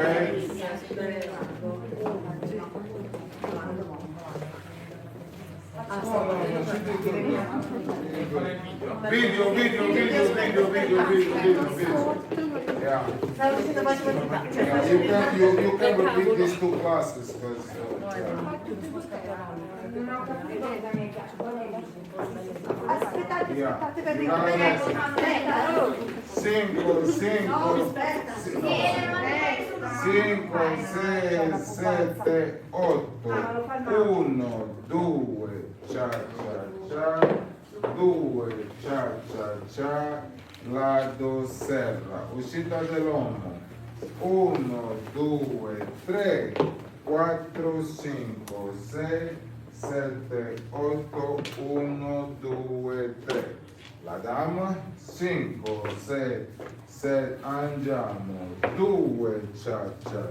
Video. Yeah. You can repeat these 2 classes because. Aspettate per Cinco, 6, 7, 8, 1, 2, ciaccia, 2, ciaccia, lato serra, uscita dell'uomo, 1, 2, 3, 4, 5, 6, 7, 8, 1, 2, 3. La dama, 5, 6, 7, andiamo, 2, ciaccia,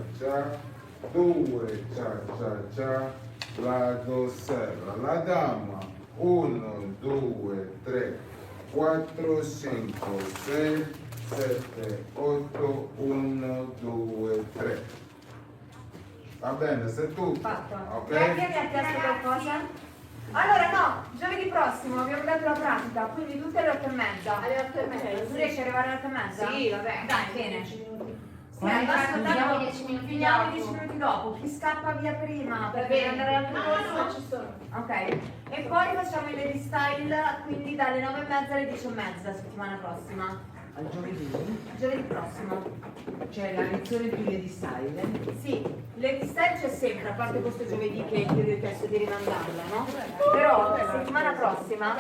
2, ciaccia, lato serra. La dama, 1, 2, 3, 4, 5, 6, 7, 8, 1, 2, 3. Va bene, sei tu. Fatto. Ok? Chi mi ha chiesto qualcosa? Allora no, giovedì prossimo abbiamo dato la pratica, quindi tutte alle 8:30. Alle 8:30. Tu riesci ad arrivare alle 8:30? Sì, vabbè. Dai, bene. Sì, Finiamo 10 minuti finiamo dopo. 10 minuti dopo. Chi scappa via prima per bene. andare al No, corso? ci sono. Ok. E poi facciamo il lady style, quindi dalle 9:30 alle 10:30 la settimana prossima. Al giovedì Giovedì prossimo. c'è la lezione più di style. Sì, lady style c'è sempre, a parte questo giovedì che io vi ho chiesto di rimandarla, no? Però la settimana prossima